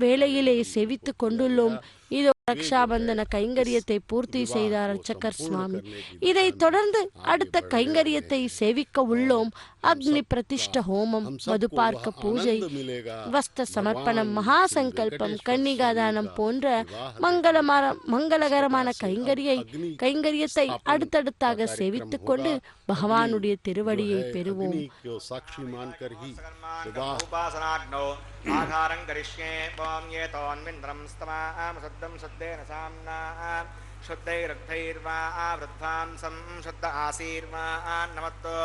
வேளையிலே செவித்துக் கொண்டுள்ளோம். இதோ ரக்ஷாபந்தன கைங்கரியத்தை பூர்த்தி செய்தார் அர்ச்சகர் சுவாமி. இதை தொடர்ந்து அடுத்த கைங்கரியத்தை சேவிக்க உள்ளோம். அக்னி பிரதிஷ்ட ஹோமம், மதுபார்க்க பூஜை, வஸ்த சமர்ப்பணம், மகாசங்கல்பம், கன்னிகாதானம் போன்ற மங்களகரமான கைங்கரியத்தை அடுத்தடுத்தாக சேவித்துக் கொண்டு பகவானுடைய திருவடியை பெறுவோம்.
ஆகாரம் கரிஷ்யே ஓம் ஏதோன்விந்திரம் ஸ்தமாம் சுத்தம் சுத்தேன சாம்னா சுத்தைரக்தைர்வா விருத்வாம்சம் சுத்த ஆசீர்வா நமத்தோ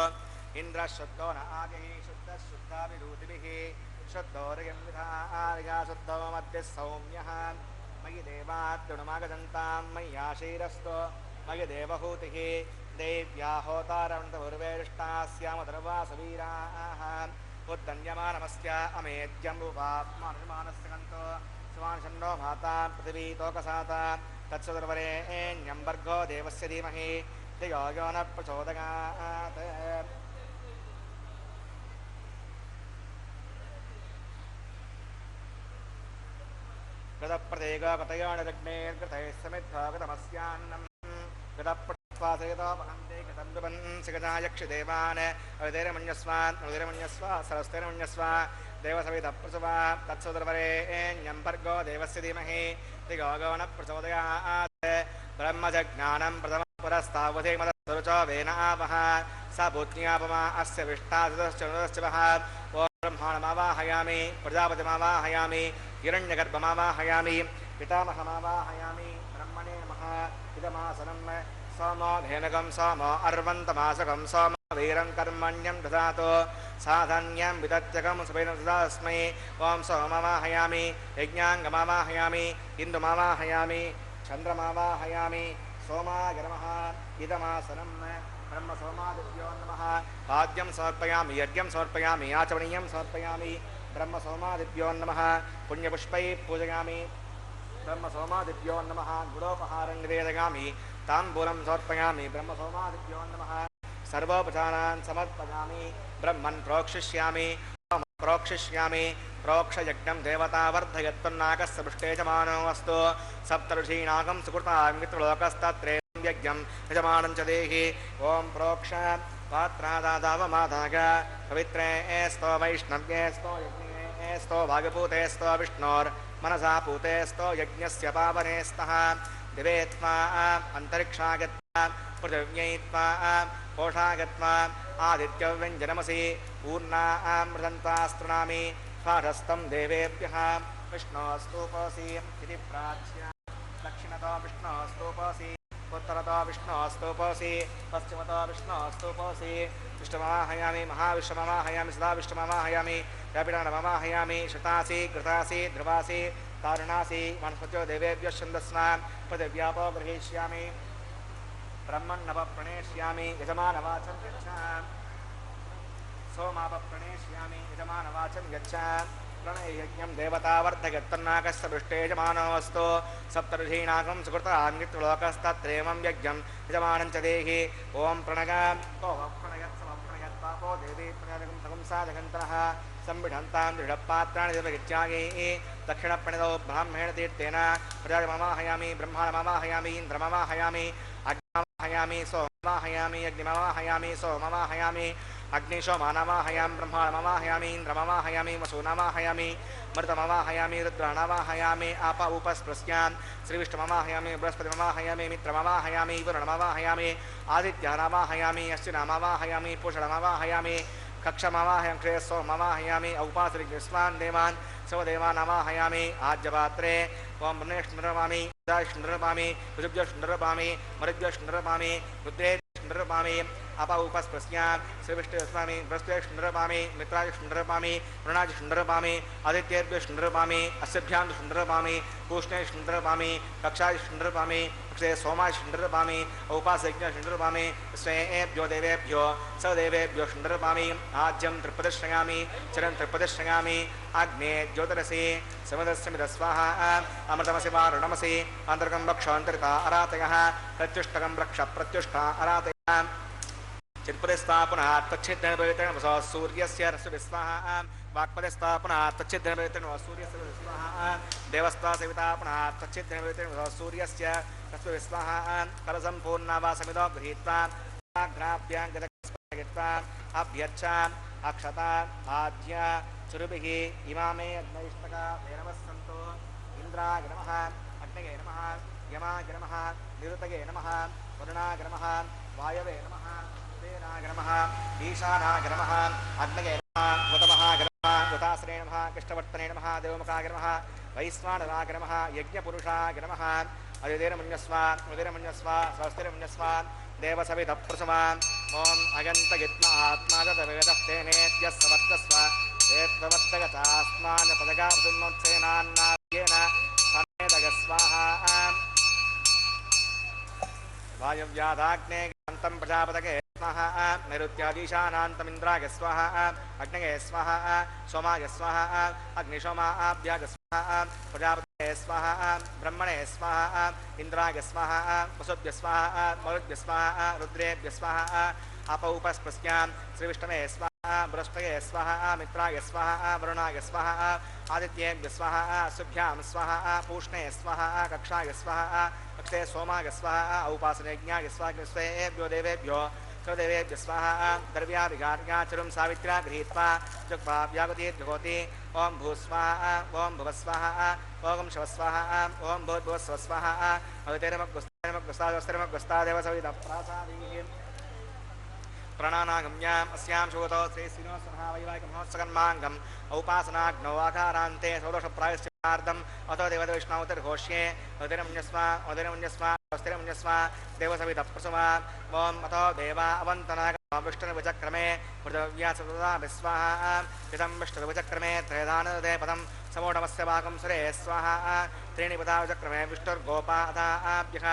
இந்திர சுத்தோ ந ஆதிஹி சுத்த சுத்தாவிரூதிபிஹ சுத்தோரயம் விதாரியா சுத்தோ மத்திய சௌம்யः மயி தேவாத்யுணமாகதந்தாம் மய்யாஷீரஸ்தோ மயி தேவஹூதிः தேவ்யா ஹோதாரவந்தபூர்வேஷ்டாஸ்யாம தர்வாசவீராः उद्दन्यमानमस्य अमेद्यम्बुवाप्मानस्य कन्तो सुवानशन्नो भाता पृथिवी तोकसाता तत्सदुर्वरेण्यं भर्गो देवस्य धीमहि धियो यो न प्रचोदयात् गतप्रदेगो गतयो निरग्नेर्गतैः समिद्धो गतमस्यान्नं गतप्रस्वासयतोपहन्ते गतं विपन् सिगजायक्षदेवान् उदयरमन्यस्वा सरस्तेरमन्यस्व देवसवितप्रसुवा तत्सुदर्वरेण्यं भर्गो देवस्य धीमहि धियो यो न प्रचोदयात् ब्रह्मजज्ञानं प्रथमं पुरस्तावधेमदरुचो वेन आवः स भूत्न्यापमा अस्य विष्टादश्च वः ॐ ब्रह्माणमावाहयामि प्रजापतिमावाहयामि हिरण्यगर्भमावाहयामि पितामहमावाहयामि ब्रह्मणे नमः इदमासनं सोमो धेनुकं सोमो अर्वन्तमासकं सोम वीरं कर्मण्यं ददातु साधन्यं विदत्यकं सुभेन ददास्मै ओं सोममावाहयामि यज्ञाङ्गमावाहयामि इन्दुमावाहयामि चन्द्रमावाहयामि सोमाय नमः इदमासनं ब्रह्म सोमादिभ्यो नमः पाद्यं समर्पयामि यज्ञं समर्पयामि आचमनीयं समर्पयामि ब्रह्म सोमादिभ्यो नमः पुण्यपुष्पैः पूजयामि ब्रह्म सोमादिभ्यो नमः गुडोपहारं निवेदयामि ताम्बूलं समर्पयामि ब्रह्म सोमादिभ्यो नमः सर्वोपचारान् समर्पयामि ब्रह्मन् प्रोक्षिष्यामि प्रोक्षिष्यामि प्रोक्षयज्ञं देवता वर्धयत्पन्नाकस्य पृष्ठे यजमानो अस्तु सप्तऋषीणाकं सुकृतां मित्रलोकस्तत्रेयं यज्ञं यजमानं च देहि ॐ प्रोक्ष पात्रादादावमादाग पवित्रे स्तो वैष्णव्ये स्तो यज्ञे स्तो भागपूते स्तो विष्णोर्मनसा पूते स्तो यज्ञस्य पावने स्तः दिवे त्वा अन्तरिक्षा गत्वा पृथिव्यै त्वा कोषा गत्वा आदित्यव्यञ्जनमसि पूर्णामृतन्तास्तृणामि स्वाढस्तं देवेभ्यः विष्णोस्तूपोऽसि इति प्राच्य दक्षिणतो विष्णोस्तूपोऽसि उत्तरतो विष्णोस्तूपोऽसि पश्चिमतो विष्णोस्तूपोऽसि विष्णुमावाहयामि महाविष्णुमावाहयामि सदा विष्णुमावाहयामि व्यापिडानमावाहयामि शतासि घृतासि ध्रुवासि तारुणासि वनस्पत्यो देवेभ्यः छन्दस्ना पृथिव्यापो गृहीष्यामि ब्रह्मण्णवप्रणेष्यामि यजमानवाचं गच्छ सोमापप्रणेष्यामि यजमानवाचं गच्छ प्रणययज्ञं देवतावर्धयत्तन्नाकस्य पृष्ठे यजमानोऽस्तु सप्तऋषीणाकं सुकृतान्यत्लोकस्तत्रेमं यज्ञं यजमानं च देहि ॐ प्रणग प्रणयत्समप्रणयत्पापो देवी प्रणयगं सगं साधगन्तरः संविढन्तां दृढपात्राणि देवगित्यागे दक्षिणप्रणितौ ब्राह्मणेन तीर्थेन प्रजामावाहयामि ब्रह्माणमावाहयामि इन्द्रमावाहयामि अग्निमावाहयामि सोममावाहयामि अग्निमावाहयामि सोममावाहयामि अग्निशोमानावाहयामि ब्रह्माणमावाहयामि इन्द्रमावाहयामि वसूनावाहयामि मृतमावाहयामि रुद्राणावाहयामि आप उपस्पृश्यां श्रीविष्णुमावाहयामि बृहस्पतिमावाहयामि मित्रमावाहयामि वरुणमावाहयामि आदित्यानावाहयामि अश्विनामावाहयामि पूषणमावाहयामि कक्षमावाहयामि क्षयसोममावाहयामि औपासरिकस्वान् देवान् सर्वदेवानावाहयामि आज्यपात्रे ओं ब्रह्मेष्णुरपामि रुद्राष्णुरपामि ऋषभ्यष्णुरपामि मरुद्भ्यष्णुरपामि रुद्रेष्णुरपामि अप उपस्पृश्यां श्रीविष्णुस्वामी बृहस्पतिष्णुरपामि मित्राष्णुरपामि वरुणाष्णुरपामि आदित्येभ्यष्णुरपामि अस्यभ्यां शुण्डरपामि पूष्णेष्णुरपामि कक्षाष्णुरपामि क्षे सोमाष्णुरपामि औपासयज्ञष्णुरपामि स्वेभ्यो देवेभ्यो सदेवेभ्यो शुण्डरपामि आज्यं त्रिपदश्रयामि चरं त्रिपदश्रयामि अग्ने ज्योतिरसि समिदस्वाहा अमृतमसि वारुणमसि अन्तर्गं रक्षान्तरिता अरातयः प्रत्युष्टकं रक्ष प्रत्युष्टा अरातयः चित्पदस्थापना तच्छिद्रपवित्रेण सूर्यस्य रश्मिस्वाहा वाक्पदस्थापना तच्छिद्रपवित्रेण सूर्यस्य स्वाहा देवस्था सवितापना तच्छिद्रपवित्रेण सूर्यस्य रश्मिस्वाहा करसम्पूर्णा वा समितो गृहीत्वा ग्राभ्यां गदस्पयित्वा अभ्यच्छ अक्षता आद्य चुरुभिः इमामे अग्नैष्टका नमस्सन्तु इन्द्राय नमः अग्नये नमः यमाय नमः निरुतये नमः वरुणाय नमः वायवे नमः वेदाय नमः ईशानाय नमः अग्नये नमः गतमहाय नमः गताश्रे नमः कृष्णवर्तने नमः देवमुखाय नमः वैश्वानराय नमः यज्ञपुरुषाय नमः अदितिर्मन्यस्व उदिर्मन्यस्व स्वस्तिर्मन्यस्व देवसवितप्रसवान् ॐ अगन्तगित्मा आत्मा तद्वेदस्तेनेद्यः सवर्तस्व तेत्ववर्तगतास्मान् पदगावसुन्नोत्सेनान्नाद्येन समेदगस्वाहा वायव्यादाग्ने अन्तं प्रजापतये स्वाहा नैऋत्यादीशानान्तम् इन्द्राय स्वाहा अग्नये स्वाहा सोमाय स्वाहा अग्निशोमाभ्याय स्वाहा प्रजापतये स्वाहा ब्रह्मणे स्वाहा इन्द्राय स्वाहा वसुभ्यः स्वाहा मरुद्भ्यः स्वाहा रुद्रेभ्यः स्वाहा अपौपस्पृश्यां श्रीविष्णवे स्वाहा बृहस्पतये स्वाहा मित्राय स्वाहा वरुणाय स्वाहा आदित्येभ्यः स्वाहा शुभ्यां स्वाहा पूष्णे स्वाहा कक्षाय स्वाहा अक्षे सोमाय स्वाहा औपासनेज्ञाय स्वाहा स्वेभ्यो देवेभ्यो सर्वदेवेभ्यः स्वाहा द्रव्याभिघार्याचरुं सावित्र्या गृहीत्वा जुग्वा व्यागुतीर्जुहोति ॐ भूस्वाहा ॐ भुवस्वाहा ॐ शवस्वाहा ॐ भूर्भुवस्वस्वाहा अवितेरमग्गुस्तादेव सवितः प्रासादीः प्राणानागम्याम् अस्यां शोतो श्री श्रीनिवासनः वैवाहिकमहोत्सकर्माङ्गम् औपासनाग्नौ आकारान्ते षोडशप्रायश्चित्तार्थम् अतो देवदेवैष्णवतिर्घोष्ये उदिरमुञ्जस्वा देवसवितप्रसुमा ॐ अतो देवा अवन्तनाग विष्णुर्विचक्रमे पृथिव्या विस्वाहा इदं विष्णुर्विचक्रमे त्रयधानदे पदं समोढमस्य वाकं सुरे स्वाहा त्रीणि पदा विचक्रमे विष्णुर्गोपा अथाभ्यः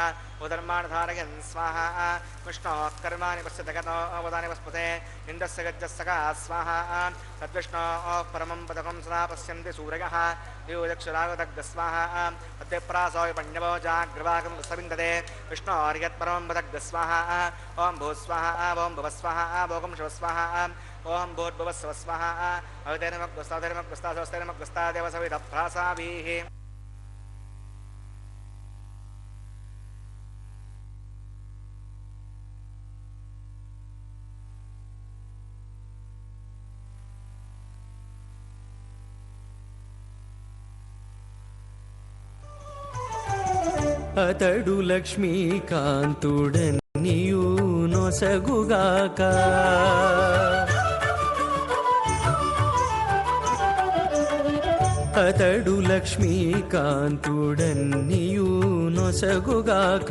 उदर्माणधारयन् स्वाहा विष्णोः कर्माणि पश्यति गतो अवदानि वस्पते इन्द्रस्य गज्जस्सका स्वाहा तद्विष्णोः परमं पदकं सदा पश्यन्ति सूरयः योजक्षुरागदग्गस्वाहा अद्यप्रासो विपण्यवो जाग्रवाकं सविन्दते विष्णोर्यत्परमं पदग्गस्वाहा ॐ भूस्वाहा ॐ भवस्वाहा भोगं शिवस्वाहा ॐ भूर्भुवस्वस्वाहा अवतैर्मग्गस्ताधैर्मग्गस्ताधैर्मग्गस्ता देवसविदप्रासाभिः
అతడు లక్ష్మీకాంతుడనియు నొసగుగాక అతడు లక్ష్మీకాంతుడనియు నొసగుగాక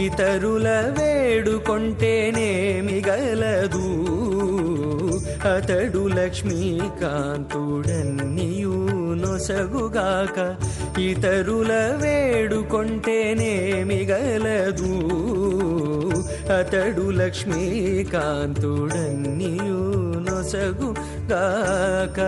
ఇతరుల వేడుకొంటేనే మిగలదు అతడు లక్ష్మీకాంతుడనియు నొసగుగాక ఇతరుల వేడుకొంటేనే మిగలదు అతడు లక్ష్మీకాంతుడనియు నొసగుగాక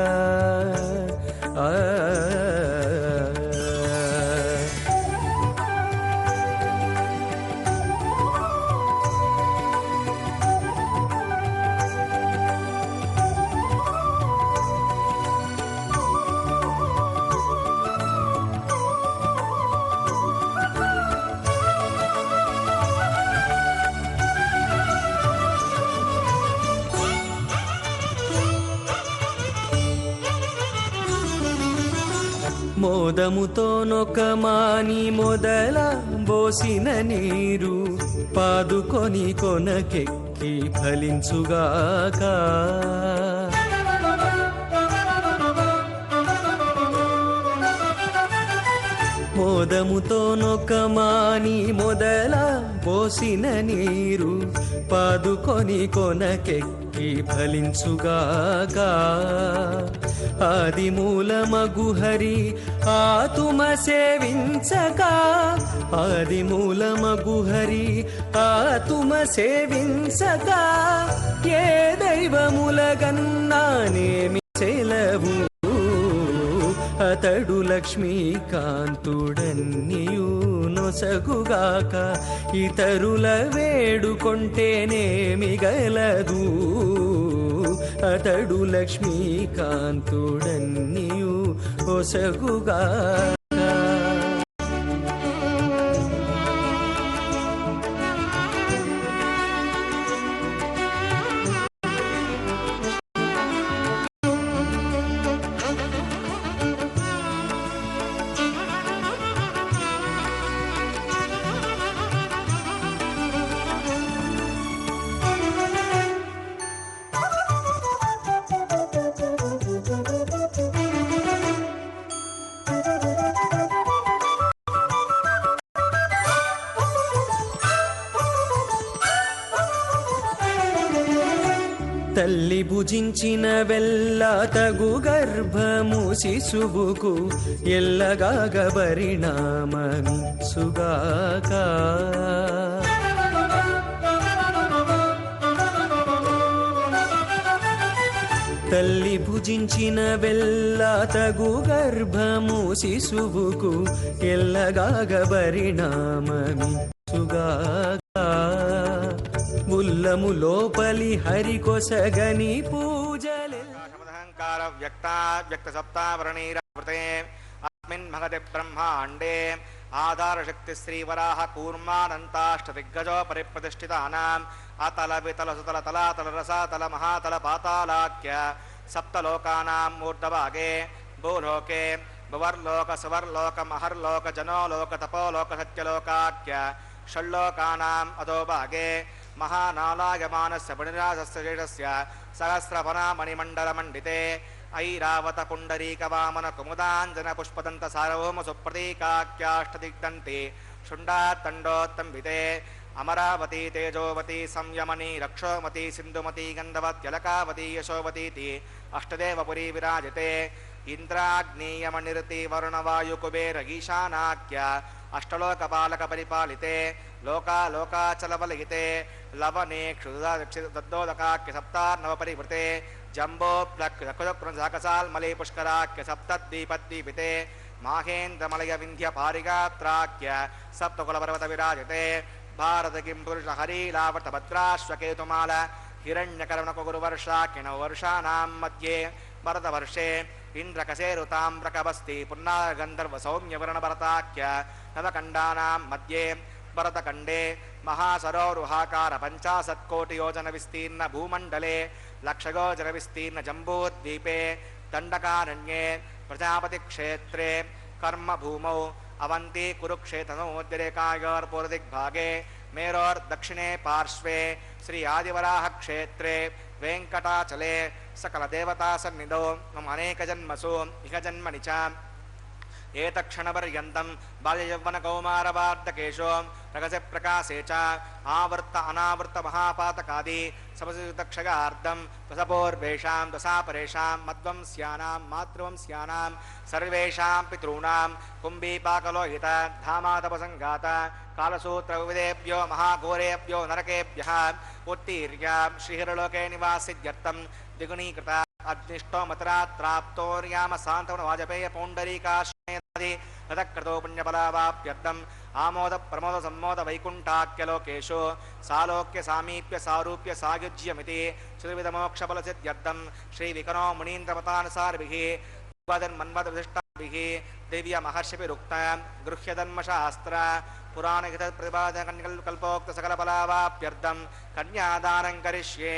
మోదముతో నొకమాని మొదల బోసిన నీరు పాదుకొని కొనకెక్కి ఫలించుగాక మోదముతో నొకమాని మొదల పోసిన నీరు పాదుకొని కొనకెక్కి ఫలించుగాక ఆది మూలమగు హరి ఆతుమ సేవించక ఆది మూలమగు హరి ఆతుమ సేవించక ఏ దైవములగన్నానేమి సెలవు అతడు లక్ష్మీకాంతుడన్నియు నొసగుగాక ఇతరుల వేడుకొంటేనే మిగలదు అతడు లక్ష్మీకాంతుడన్నియు ఒసగుగాక తల్లి భుజించిన వెల్ల తగు గర్భము శిశువుకు ఎల్లగాగ పరిణామమిచ్చుగాక తల్లి భుజించిన వెల్ల తగు గర్భము శిశువుకు ఎల్లగాగ పరిణామమిచ్చుగాక ఉల్లము లోపలి హరి కొసగని
పూజలెంకార వ్యక్తా వ్యక్త సప్తావరణీరావృతే అస్మిన్ మహతి బ్రహ్మాండే ఆధార శక్తి శ్రీవరాహ కూర్మానంతాష్ట దిగ్గజో పరిప్రతిష్ఠితానాం అతల వితల సుతల తలాతల రసాతల మహాతల పాతాళాఖ్య సప్తలోకానాం మూర్ధభాగే భూలోకే భువర్లోక సువర్లోక మహర్లోక జనోలోక తపోలోక సత్యలోకాఖ్య షణ్లోకానాం అధోభాగే महानालायमानस्य पुण्यराजस्य शेषस्य सहस्रफणामणिमण्डलमण्डिते ऐरावत पुण्डरीकवामन कुमुदाञ्जन पुष्पदन्त सार्वभौम सुप्रतीकाख्याष्टदिग्दन्ते शुण्डात्तण्डोत्तम्बिते अमरावती तेजोवती संयमनी रक्षोमती सिन्धुमती गन्धवत्यलकावती यशोवतीति अष्टदेवपुरी विराजते इंद्राग्नीयमनिरति वरुणवायुकुबेर ईशानाख्य अष्टलोकपालक परिपालिते लोकालोकाचलवलयिते लवने क्षुदोदकाख्य सप्तार्णवपरिवृते जम्बो प्लक्कसाल्मले पुष्कराख्य सप्तद्वीपद्वीपिते माहेन्द्रमलय विन्ध्य पारिगात्राख्य सप्तकुलपर्वत विराजते भारत किं पुरुष हरीलावर्त भद्राश्वकेतुमाल हिरण्यकर्णकुगुरुवर्षाख्य नववर्षाणां मध्ये भरतवर्षे इन्द्रकसेरुताम्रकवस्ति पुन्नागन्धर्व सौम्यवर्णभरताख्य नवकण्डानां मध्ये भरतखण्डे महासरोरुहाकार 50 विस्तीर्ण भूमण्डले लक्षगोचर विस्तीर्ण जम्बूद्वीपे दण्डकारण्ये प्रजापतिक्षेत्रे कर्मभूमौ अवंती कुरुक्षेत्रनोद्यरेकायोर्पूर्वदिग्भागे मेरोर्दक्षिणे पार्श्वे श्री आदिवराह क्षेत्रे वेंकटाचले सकल देवता सन्निधौ मम अनेक जन्मसु इह जन्मनि च एतक्षणपर्यन्तं बाल्ययौवन कौमारवार्धकेषु रगसे प्रकाशे च आवर्त अनावर्त महापातकादि समसयुतक्षगार्धं दशपूर्वेषां दशापरेषां मध्वंस्यानां मातृवंस्यानां सर्वेषां पितॄणां कुम्भीपाकलोहित धामातपसङ्गात कालसूत्रविदेभ्यो महाघोरेभ्यो नरकेभ्यः उत्तीर्य श्रीहरलोके निवासित्यर्थं द्विगुणीकृता अग्निष्टोमतरात्राप्तोर्याम सान्तवन वाजपेय पौण्डरीकाश्रयनादि ततक्रतो पुण्यफलावाप्यर्थम् आमोद प्रमोद सम्मोद वैकुण्ठाख्यलोकेषु सालोक्य सामीप्य सारूप्य सायुज्यमिति चतुर्विधमोक्षफलसिद्ध्यर्थं श्रीविकनो मुनीन्द्रमतानुसारिभिः मन्वदविशिष्टाभिः दिव्य महर्षिभिरुक्त गृह्यधर्मशास्त्र पुराणहितप्रतिपादकल्पोक्त सकलफलावाप्यर्थं कन्यादानं करिष्ये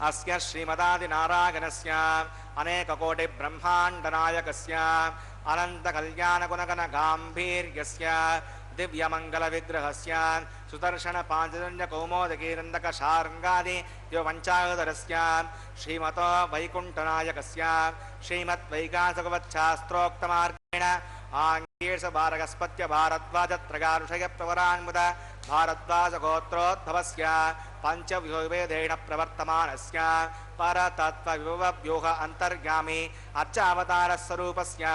अस्य श्रीमदादिनारायणस्य अनेककोटि ब्रह्माण्डनायकस्य अनन्तकल्याणगुणगणगाम्भीर्यस्य दिव्यमङ्गलविग्रहस्य सुदर्शन पाञ्चजन्यकौमोदकीरन्दकशार्ङ्गादि दिवपञ्चायुधरस्य श्रीमतो वैकुण्ठनायकस्य श्रीमद्वैकासकवच्छास्त्रोक्तमार्गेण आङ्गीर्षभारगस्पत्य भारद्वाजत्रगारुषयप्रवरान्मुद भारद्वाजगोत्रोद्भवस्य पञ्चव्यूहभेदेन प्रवर्तमानस्य परतत्त्वविभवव्यूह अन्तर्यामी अर्चावतारस्वरूपस्य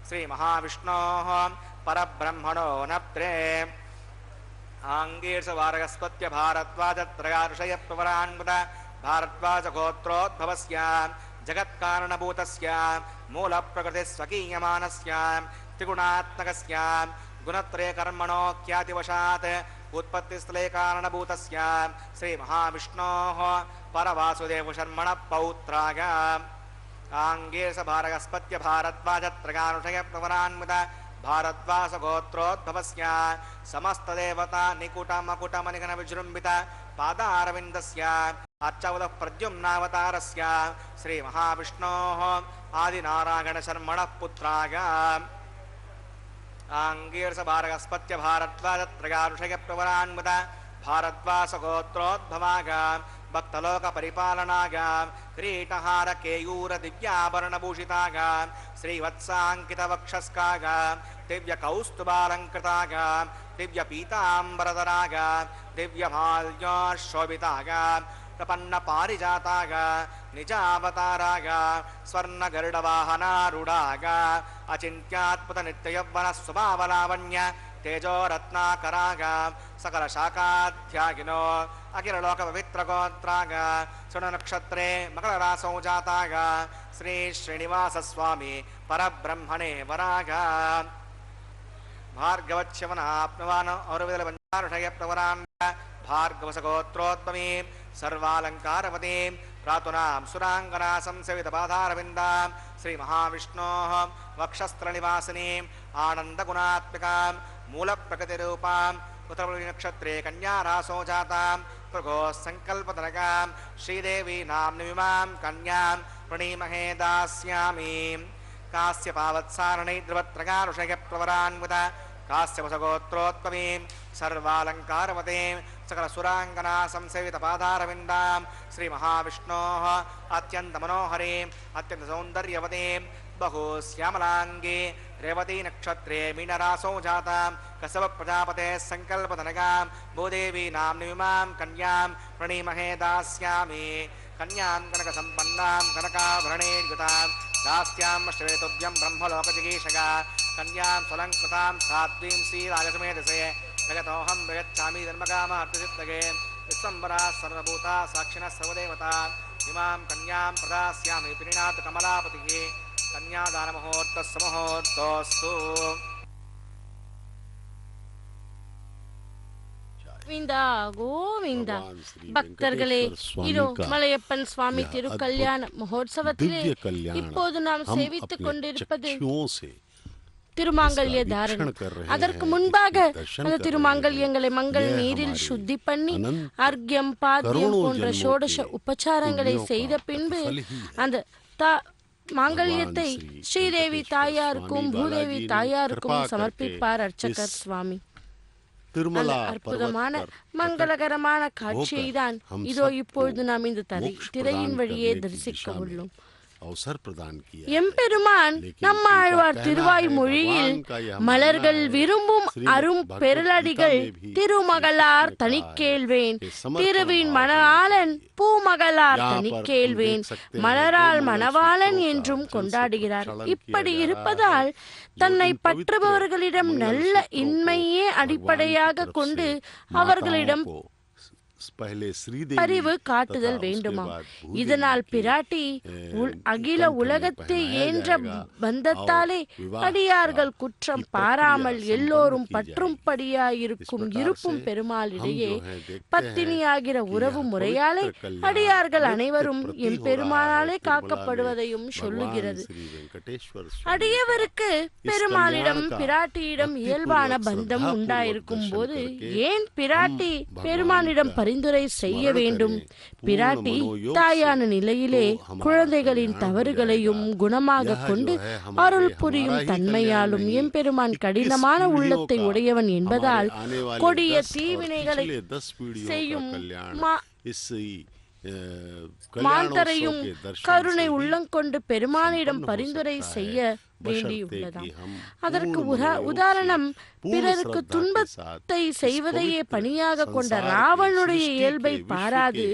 श्रीमहाविष्णोः परब्रह्मणो नप्त्रे आङ्गीर्षभारगस्पत्य भारद्वाजत्रगारुषयप्रवरान्मुद भारद्वाजगोत्रोद्भवस्य जगत्कारणभूतस्य मूलप्रकृतिस्वकीयमानस्य त्रिगुणात्मकस्य गुणत्रय कर्मणो ख्यातिवशात् उत्पत्तिस्थले कारणभूतस्य श्रीमहाविष्णोः परवासुदेव शर्मण पौत्राय आङ्गीर्षभारगस्पत्य भारद्वाजत्रगारुषयप्रवरान्मुद भारद्वासगोत्रोद्भवस्य समस्तदेवता निकुटमकुटमनिगण विजृम्भित पादारविन्दस्य अर्चवदः प्रद्युम्नावतारस्य श्रीमहाविष्णोः आदिनारायणशर्मणः पुत्राय आङ्गीर्षभारगस्पत्य भारद्वाजत्रगारुषयप्रवरान्मुद भारद्वासगोत्रोद्भवाय भक्तलोकपरिपालनाय क्रीटहार केयूर दिव्याभरणभूषिताय श्रीवत्साङ्कितवक्षस्काय दिव्यकौस्तुभालङ्कृताय दिव्यपीताम्बरधराय दिव्यमाल्योशोभिताय प्रपन्नपारिजाताय निजावताराय स्वर्णगरुडवाहनारूढाय अचिन्त्याद्भुतनित्ययौवनस्वभावलावण्य तेजोरत्नाकराय सकलशाखाध्यायिनो अखिललोकपवित्रगोत्राय सुननक्षत्रे मकररासौ जाताय श्री श्रीनिवासस्वामी परब्रह्मणे वराय भार्गवच्छवनाप्नुवान् औरविदलपञ्चारुषयप्रवरान् भार्गवसगोत्रोद्भवीं सर्वालङ्कारवतीं प्रातुनां सुराङ्गना संसेवितपादारविन्दां श्रीमहाविष्णोः वक्षस्त्रनिवासिनीं आनन्दगुणात्मिकां मूलप्रकृतिरूपां उत्तरनक्षत्रे कन्यारासो जातां प्रभोः सङ्कल्पतनकां श्रीदेवी नाम्निमिमां कन्यां प्रणीमहे दास्यामि कास्यपावत्सारणै ध्रुवत्रगारुषयप्रवरान्मुद कास्यवसगोत्रोत्तमीं सर्वालङ्कारवतीं सकलसुराङ्गना संसेवितपादारविन्दां श्रीमहाविष्णोः अत्यन्तमनोहरीम् अत्यन्तसौन्दर्यवतीं बहुश्यामलाङ्गी रेवती नक्षत्रे मीनरासौ जातां कसवप्रजापतेः सङ्कल्पधनगां भूदेवी नाम्नीमां कन्यां प्रणीमहे दास्यामि कन्यां कनकसम्पन्नां कनकाभरणैर्युतां दास्यां श्वेतुभ्यं ब्रह्मलोकजिगीषगा कन्यां स्वलङ्कृतां साध्वीं श्रीराजसमेधसे जगतोऽहं प्रयच्छामि धर्मकामार्थसिद्धये विश्वम्बरा सर्वभूता साक्षिणः सर्वदेवता इमां कन्यां प्रदास्यामि प्रीणातु कमलापतिः कन्यादानमुहूर्तस्य मुहूर्तोऽस्तु।
கோவிந்தா கோவிந்தா. பக்தர்களே, இதோ மலையப்பன் சுவாமி திருக்கல்யாண மகோத்சவத்திலே இப்போது நாம் சேவித்துக் கொண்டிருப்பது திருமாங்கல்ய தாரணை. அதற்கு முன்பாக அந்த திருமாங்கல்யங்களை மங்கள் நீரில் சுத்தி பண்ணி அர்க்யம் பாத்தியம் போன்ற ஷோடச உபச்சாரங்களை செய்த பின்பு அந்த மாங்கல்யத்தை ஸ்ரீதேவி தாயாருக்கும் பூதேவி தாயாருக்கும் சமர்ப்பிப்பார் அர்ச்சகர் சுவாமி. அற்புதமான மங்களகரமான காட்சியை தான் இதோ இப்பொழுது நாம் இந்த திரையின் வழியே தரிசிக்க உள்ளோம். எம்பெருமான் நம்மாழ்வார் திருவாய் மொழியில் மலர்கள் விரும்பும் அரும் பெருளடிகள் திருமகளார் தனிக்கேள்வேன் திருவின் மணவாளன் பூமகளார் தனிக்கேள்வேன் மலரால் மணவாளன் என்றும் கொண்டாடுகிறார். இப்படி இருப்பதால் தன்னை பற்றுபவர்களிடம் நல்ல இன்மையே அடிப்படையாக கொண்டு அவர்களிடம் பரிவு காட்டுதல் வேண்டுமா? இதனால் பிராட்டி அகில உலகத்தை ஏன்ற பந்தத்தாலே அடியார்கள் குற்றம் பாராமல் எல்லோரும் பற்றும்படியாயிருக்கும் இருப்பும் பெருமாளிடையே பத்தினியாகிற உறவு முறையாலே அடியார்கள் அனைவரும் எம் பெருமாளாலே காக்கப்படுவதையும் சொல்லுகிறது. அடியவருக்கு பெருமாளிடம் பிராட்டியிடம் இயல்பான பந்தம் உண்டாயிருக்கும் போது ஏன் பிராட்டி பெருமானிடம் பரிந்துரை செய்ய வேண்டும்? பிராட்டி தாயான நிலையிலே குழந்தைகளின் தவறுகளையும் குணமாக கொண்டு அருள் புரியும் தன்மையாலும் எம்பெருமான் கடினமான உள்ளத்தை உடையவன் என்பதால் கொடிய தீவினைகளை செய்யும் மாந்தரையும் கருணை உள்ளங்கொண்டு பெருமானிடம் பரிந்துரை செய்ய வேண்டியுள்ளதாம். அதற்கு உதாரணம் பிறருக்கு துன்பத்தை செய்வதையே பணியாக கொண்ட ராவனுடைய இயல்பை பாராது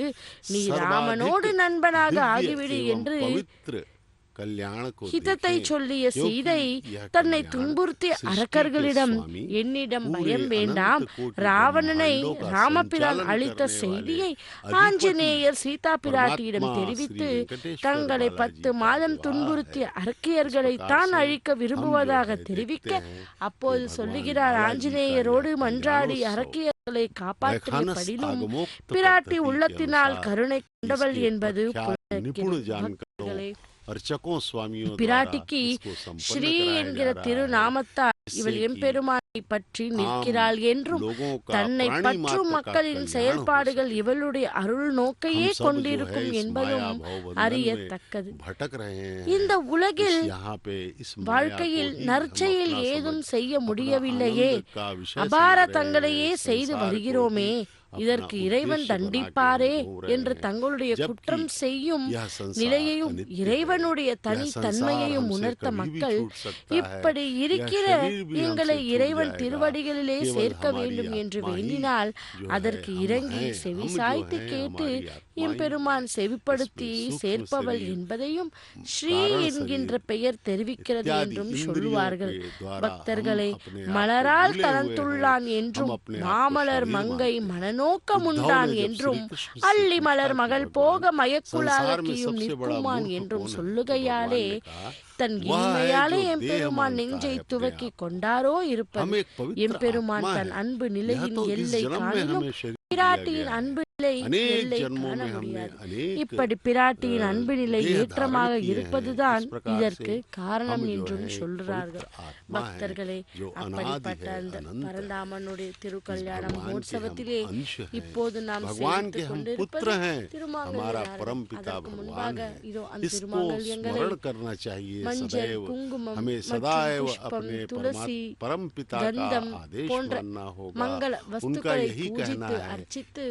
நீ ராமனோடு நண்பனாக ஆகிவிடு என்று ஹிதத்தை சொல்லிய சீதை தன்னை துன்புறுத்திய அரக்கர்களிடம் என்னிடம் பயம் வேண்டாம், ராவணனை ராமபிரான் அளித்த செய்தியை ஆஞ்சநேயர் சீதா பிராட்டியிடம் தெரிவித்து தங்களை 10 மாதம் துன்புறுத்திய அரக்கியர்களை தான் அழிக்க விரும்புவதாக தெரிவிக்க அப்போது சொல்லுகிறார், ஆஞ்சநேயரோடு மன்றாடி அரக்கியர்களை காப்பாற்றியபடினும் பிராட்டி உள்ளத்தினால் கருணை கொண்டவள் என்பது பிராட்டிக்கு ஸ்ரீ என்கிற திருநாமத்தால் இவள் எம்பெருமானை பற்றி நிற்கிறாள் என்றும் தன்னை பற்றும் மக்களின் செயல்பாடுகள் இவளுடைய அருள் நோக்கையே கொண்டிருக்கும் என்பதும் அறியத்தக்கது. இந்த உலகில் வாழ்க்கையில் நற்செயல் ஏதும் செய்ய முடியவில்லையே, அபார தங்களையே செய்து வருகிறோமே, இதற்கு இறைவன் தண்டிப்பாரே என்று தங்களுடைய குற்றம் செய்யும் நிலையையும் இறைவனுடைய தனித்தன்மையையும் உணர்த்த மக்கள் இப்படி இருக்கிற எங்களை இறைவன் திருவடிகளிலே சேர்க்க வேண்டும் என்று வேண்டினால் அதற்கு இறங்கி செவி சாய்த்து கேட்டு எம்பெருமான் செவிப்படுத்தி சேர்ப்பவள் என்பதையும் ஸ்ரீ என்கின்ற பெயர் தெரிவிக்கிறது என்றும் சொல்லுவார்கள். பக்தர்களை மலரால் தனத்துள்ளான் என்றும் மாமலர் மங்கை மனநோக்கம் உண்டான் என்றும் அள்ளி மலர் மகள் போக மயக்குளாகியும் நிற்குமான் என்றும் சொல்லுகையாலே தன் இனிமையாலே எம்பெருமான் நெஞ்சை துவக்கி கொண்டாரோ இருப்பது. எம்பெருமான் தன் அன்பு நிலையின் எல்லை காணிலும் பிராட்டியின் அன்பு
अनेक जन्मों में हमने अनेक
இப்படி பிராட்டியின் அன்பு நிலை ஏற்றமாக இருப்பதுதான் இதற்கு காரணம் என்றும் சொல்றார்கள் பக்தர்களே. அப்படிப்பட்ட அந்த பரந்தாமனுடைய திருக்கல்யாண மகோத்சவத்திலே இப்போது நாம் சேர்த்துக் கொண்டிருப்பது திருமாங்கல்யம். முன்பாக இதோ அந்த திருமாங்கல்யங்களை மஞ்சள், குங்குமம், புஷ்பம், துளசி, கந்தம் போன்ற மங்கள வஸ்துக்களை பூஜித்து அர்ச்சித்து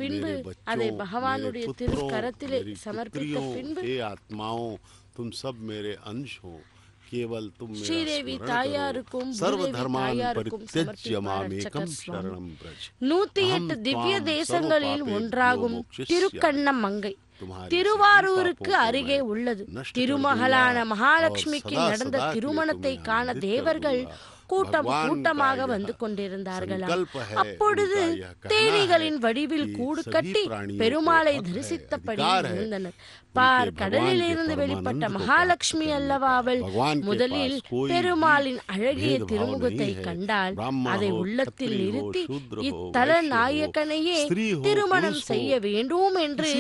பின்பு அதை பகவானுடைய திருக்கரத்திலே சமர்ப்பித்த பின்பு
तुम सब मेरे अंश हो, केवल तुम
ஸ்ரீதேவி தாயாருக்கும்
सर्वधर्मान् परित्यज्य मामेकं शरणं व्रज.
108 திவ்ய தேசங்களில் ஒன்றாகும் திருக்கண்ணமங்கை திருவாரூருக்கு அருகே உள்ளது. திருமகளான மகாலட்சுமிக்கு நடந்த திருமணத்தை காண தேவர்கள் கூட்டமாக வந்து கொண்டிருந்தார்களாம். அப்பொழுது தேனிகளின் வடிவில் கூடு கட்டி பெருமாளை தரிசித்தபடி இருந்தனர். பார், கடலில் இருந்து வெளிப்பட்ட மகாலட்சுமி அல்லவா அவள். முதலில் பெருமாளின் அழகிய திருமுகத்தை கண்டால் அதை உள்ளத்தில் நிறுத்தி இத்தல நாயகனையே திருமணம் செய்ய வேண்டும் என்று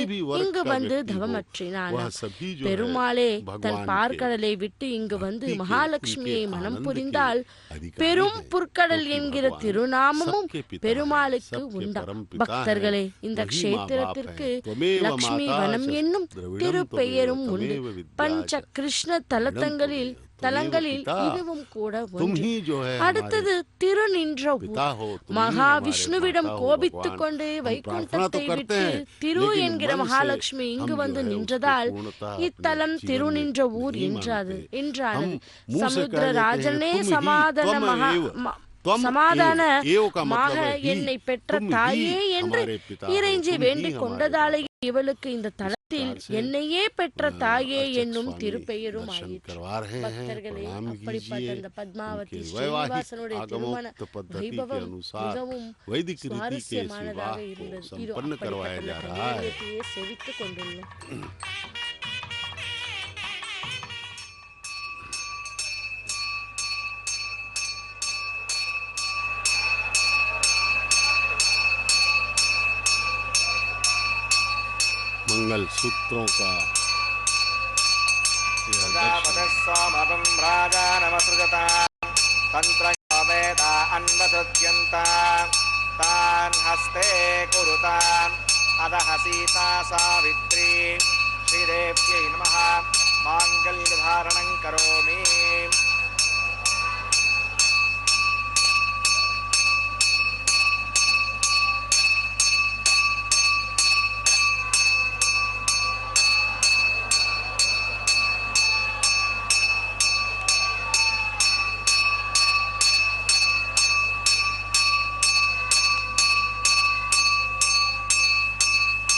இங்கு வந்து தவமற்றினாள். பெருமாளே தன் பார்க்கடலை விட்டு இங்கு வந்து மகாலட்சுமியை மனம் புரிந்தால் பெரும் புற்கடல் என்கிற திருநாமமும் பெருமாளுக்கு உண்டா. பக்தர்களே, இந்த க்ஷேத்திரத்திற்கு லட்சுமி வனம் என்னும் திருப்பெயரும் உண்டு. பஞ்ச கிருஷ்ண தலங்களில் இதுவும் கூட ஒன்று. அடுத்தது திருநின்ற ஊர். மகாவிஷ்ணுவிடம் கோபித்துக் கொண்டு வைகுண்டத்தை விட்டு திரு என்கிற மகாலட்சுமி இங்கு வந்து நின்றதால் இத்தலம் திருநின்ற ஊர் என்றாது. சமுத்திரராஜனே சமாதானமாக என்னை பெற்ற தாயே என்று இறைஞ்சி வேண்டிக் கொண்டதாலே இவளுக்கு இந்த தலத்தில் என்னையே பெற்ற தாயே என்னும் திருப்பெயரும் ஆயிற்று. பக்தர்களே, அப்படிப்பட்ட அந்த பத்மாவதி ஸ்ரீனிவாசனுடைய திருமண வைபவம் மிகவும் சுவாரஸ்யமானதாக இருந்தது. இதோ அப்படிப்பட்ட செவித்துக் கொண்டுள்ளோம்.
मंगल सूत्रों का
सोमगं राजा नमसृजता तंत्र वेदा अन्वसृज्यन्ता तान् हस्ते कुरुता अदः सीता सावित्री श्रीदेव्यै नमः माङ्गल्यधारणं करोमि.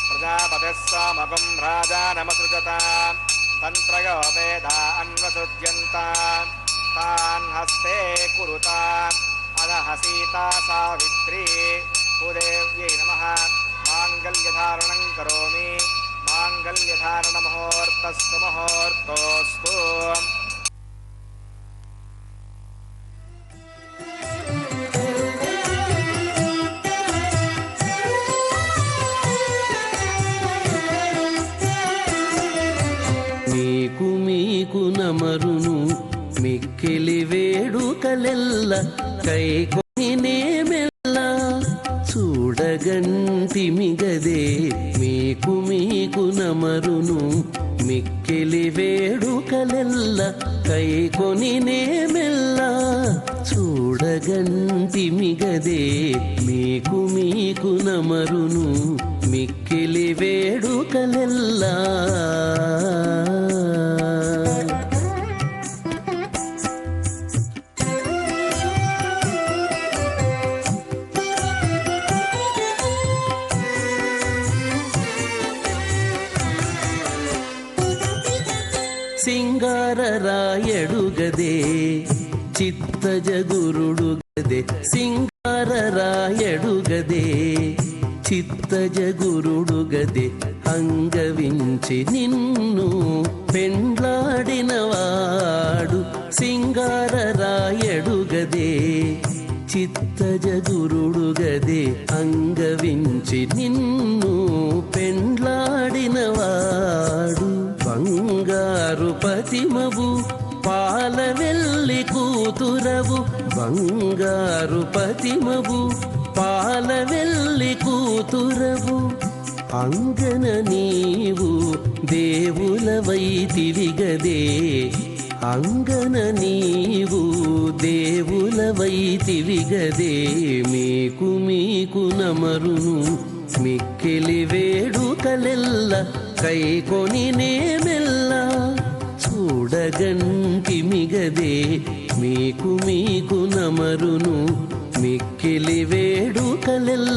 प्रजापतिस्समगं राजा नमसृजता तन्त्रयो वेदा अन्वसृज्यन्ता तान् हस्ते कुरुता अदः सीता सावित्री भूदेव्यै नमः माङ्गल्यधारणं करोमि. माङ्गल्यधारणमुहूर्तस्तु मुहूर्तोऽस्तु.
మీకు నమరును మిక్కిలి వేడుకలెల్ల కైకొని మెల్ల చూడగంటిమిగదే. మీకు నమరును మిక్కిలి వేడుకలెల్ల కైకొని మెల్ల చూడగంటిమిగదే. మీకు నమరును మిక్కిలి వేడుకలెల్లా. సింగారరాయడుగదే చిత్తజగురుడుగదే. సింగారరాయడుగదే చిత్తజగురుడుగదే. అంగవించి నిన్ను పెండ్లాడినవాడు సింగారరాయడుగదే. చిత్తజగురుడుగదే అంగవించి నిన్ను కూతురవు బంగారు పతిమవు పాలవెల్లి కూతురవు అంగన నీవు దేవులవై తిరిగదే అంగన నీవు దేవులవై తిరిగదే మీకు మీకు నమరును మిక్కిలి వేడుకలెల్ల కైకొని నేమెల్ల చూడగంటి మిగదే మీకు మీకు నమరును మిక్కిలి వేడుకలెల్ల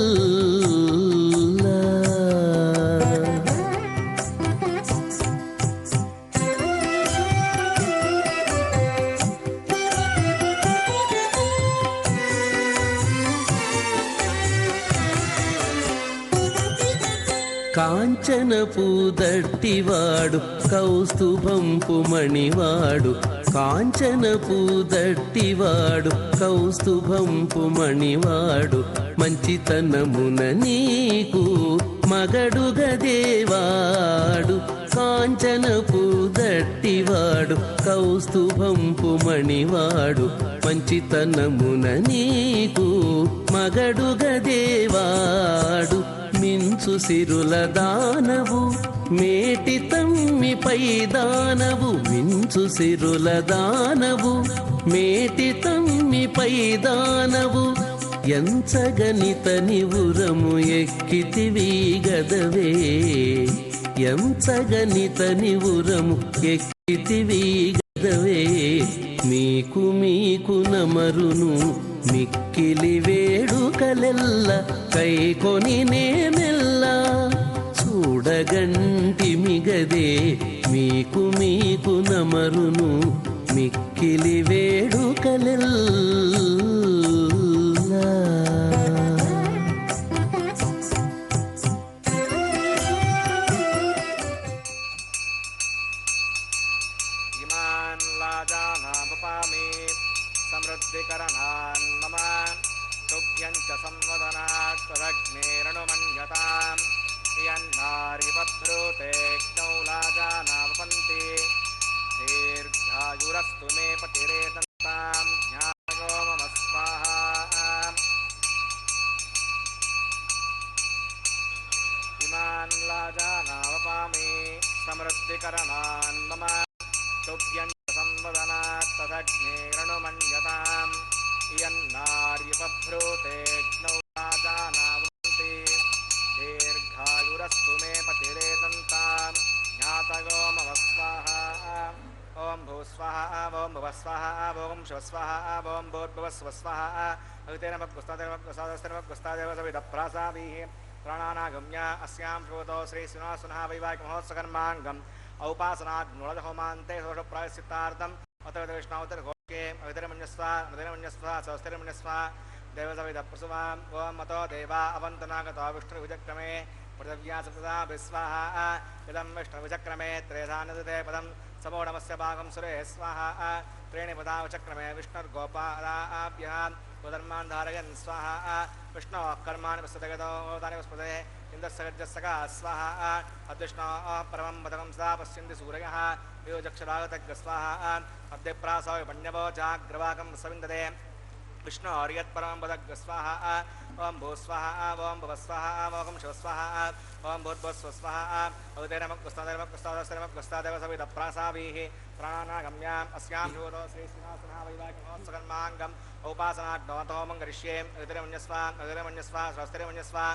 కాంచనపు దట్టివాడు కౌస్తుభంపు మణివాడు కాంచనపు దట్టివాడు కౌస్తుభంపు మణివాడు మంచితనమున నీకు మగడుగదేవాడు కాంచనపు దట్టివాడు కౌస్తుభంపు మణివాడు మంచితనమున నీకు మగడుగదేవాడు మించు సిరుల దానవు మేటి తమ్మిపై దానవు మించు సిరుల దానవు మేటి తమ్మిపై దానవు ఎంచగనిత నివురము ఎక్కితివి గదవే ఎంచగనిత నివురము ఎక్కితివి గదవే మీకు మీకు నమరును మిక్కిలి వేడుకలెల్ల కైకొని నేమెల్ల చూడగంటి మిగదే మీకు మీకు నమరును మిక్కిలి వేడుకలెల్ల
ఇమాన్ లాజానామపామి సమృద్ధికరణాన్ మమ తుభ్యం చ సంవదనాత్ తదగ్నేరణుమన్యతాం యన్నారిపభ్రూతేజ్ఞౌ లాజానామపంతి దీర్ఘాయురస్తు మే పతిరేతంతాం జ్ఞానగో మమ స్వాహా ఇమాన్ లాజానామపామి సమృద్ధికరణాన్ మమ తుభ్యం సంవదనాత్ తదగ్నేరణుమన్యతాం యన్నార్యపభ్రూతేజ్ఞౌ రాజానావృంతి దీర్ఘాయురస్తు మే పతిరేతంతాం జ్ఞాతగో మమ స్వాహా ఓం భూస్వాహ ఓం భువస్వాహ ఓం శివస్వాహ ఓం భూర్భువస్వస్వాహ అవితేనమగ్గుస్తాదేవ సవిదప్రాసాదీః ప్రాణానాగమ్య అస్యాం శ్రోతో శ్రీ శ్రీనివాసనః వైవాహిక మహోత్సకర్మాంగం ఔపాసనాగ్నులహోమాంతే దోషప్రాయశ్చిత్తార్థం అతవిద విష్ణావతర్ఘోషే అవితరమన్యస్వ నదిరమన్యస్వ సవస్తిరమన్యస్వ దేవసవిదప్రసువాం ఓం మతో దేవా అవంతనాగతో విష్ణువిజక్రమే పృథివ్యా సప్తదా విస్వాహ ఇదం విష్ణువిచక్రమే త్రేధానదతే పదం సమో నమస్య భాగం సురే స్వాహ త్రీణి పదా విచక్రమే విష్ణుర్గోపాలాభ్యः స్వధర్మాన్ ధారయన్ స్వాహ విష్ణో కర్మాణి వస్తగతో तानि वस्पते इंद्रसगज्जस्सका स्वाहा अद्विष्णो परमं पदकं सदा पश्यन्ति सूरयः योजक्षरागतग् स्वाहा अद्यप्रासौ पण्यवो जाग्रवाकं सविन्दते विष्णु हरियत्परमं पदग् स्वाहा ओं भूस्वाहा ओं भुवस्वाहा ओं शिवस्वाहा ओं भूर्भुवस्वस्वाहा अवतेनमग्गस्तादेव सविदप्रासाभिः प्राणानागम्याम् अस्यां शिवतो श्रीश्रीनिवासनः वैवाहिक महोत्सकर्माङ्गम् औपासनाग्नोतोमं करिष्ये अवितरमन्यस्वा स्वस्तिरमन्यस्वा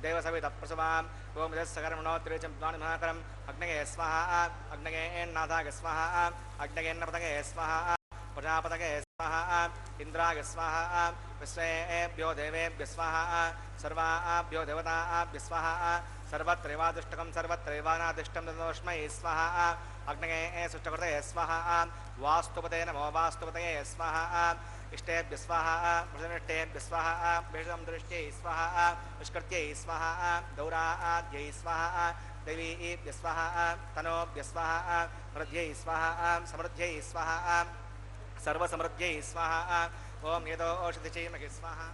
देवसविदप्रसवाम् ओं यस्सकर्मणोत्रिचम्प्लानिमहाकरम् अग्नये स्वाहा अग्नयेन्नाथाय स्वाहा अग्नयेन्नपतये स्वाहा प्रजापतये स्वाहा इंद्राय स्वाहा विश्वेभ्यो देवेभ्य स्वाहा सर्वाभ्यो देवताभ्य स्वाहा सर्वत्रैवादिष्टकं सर्वत्रैवानादिष्टं तस्मै स्वाहा अग्नये सुष्टकृतये स्वाहा वास्तुपते नमो वास्तुपतये स्वाहा इष्टेभ्य स्वाहा प्रसन्नेभ्य स्वाहा भेषं दृष्ट्यै स्वाहा निष्कृत्यै स्वाहा गौराद्यै स्वाहा देवीभ्य स्वाहा तनोभ्य स्वाहा वृद्ध्यै स्वाहा समृद्ध्यै स्वाहा सर्वसमृद्ध्यै स्वाहा ओं यदो औषधि चैमहि स्वाहा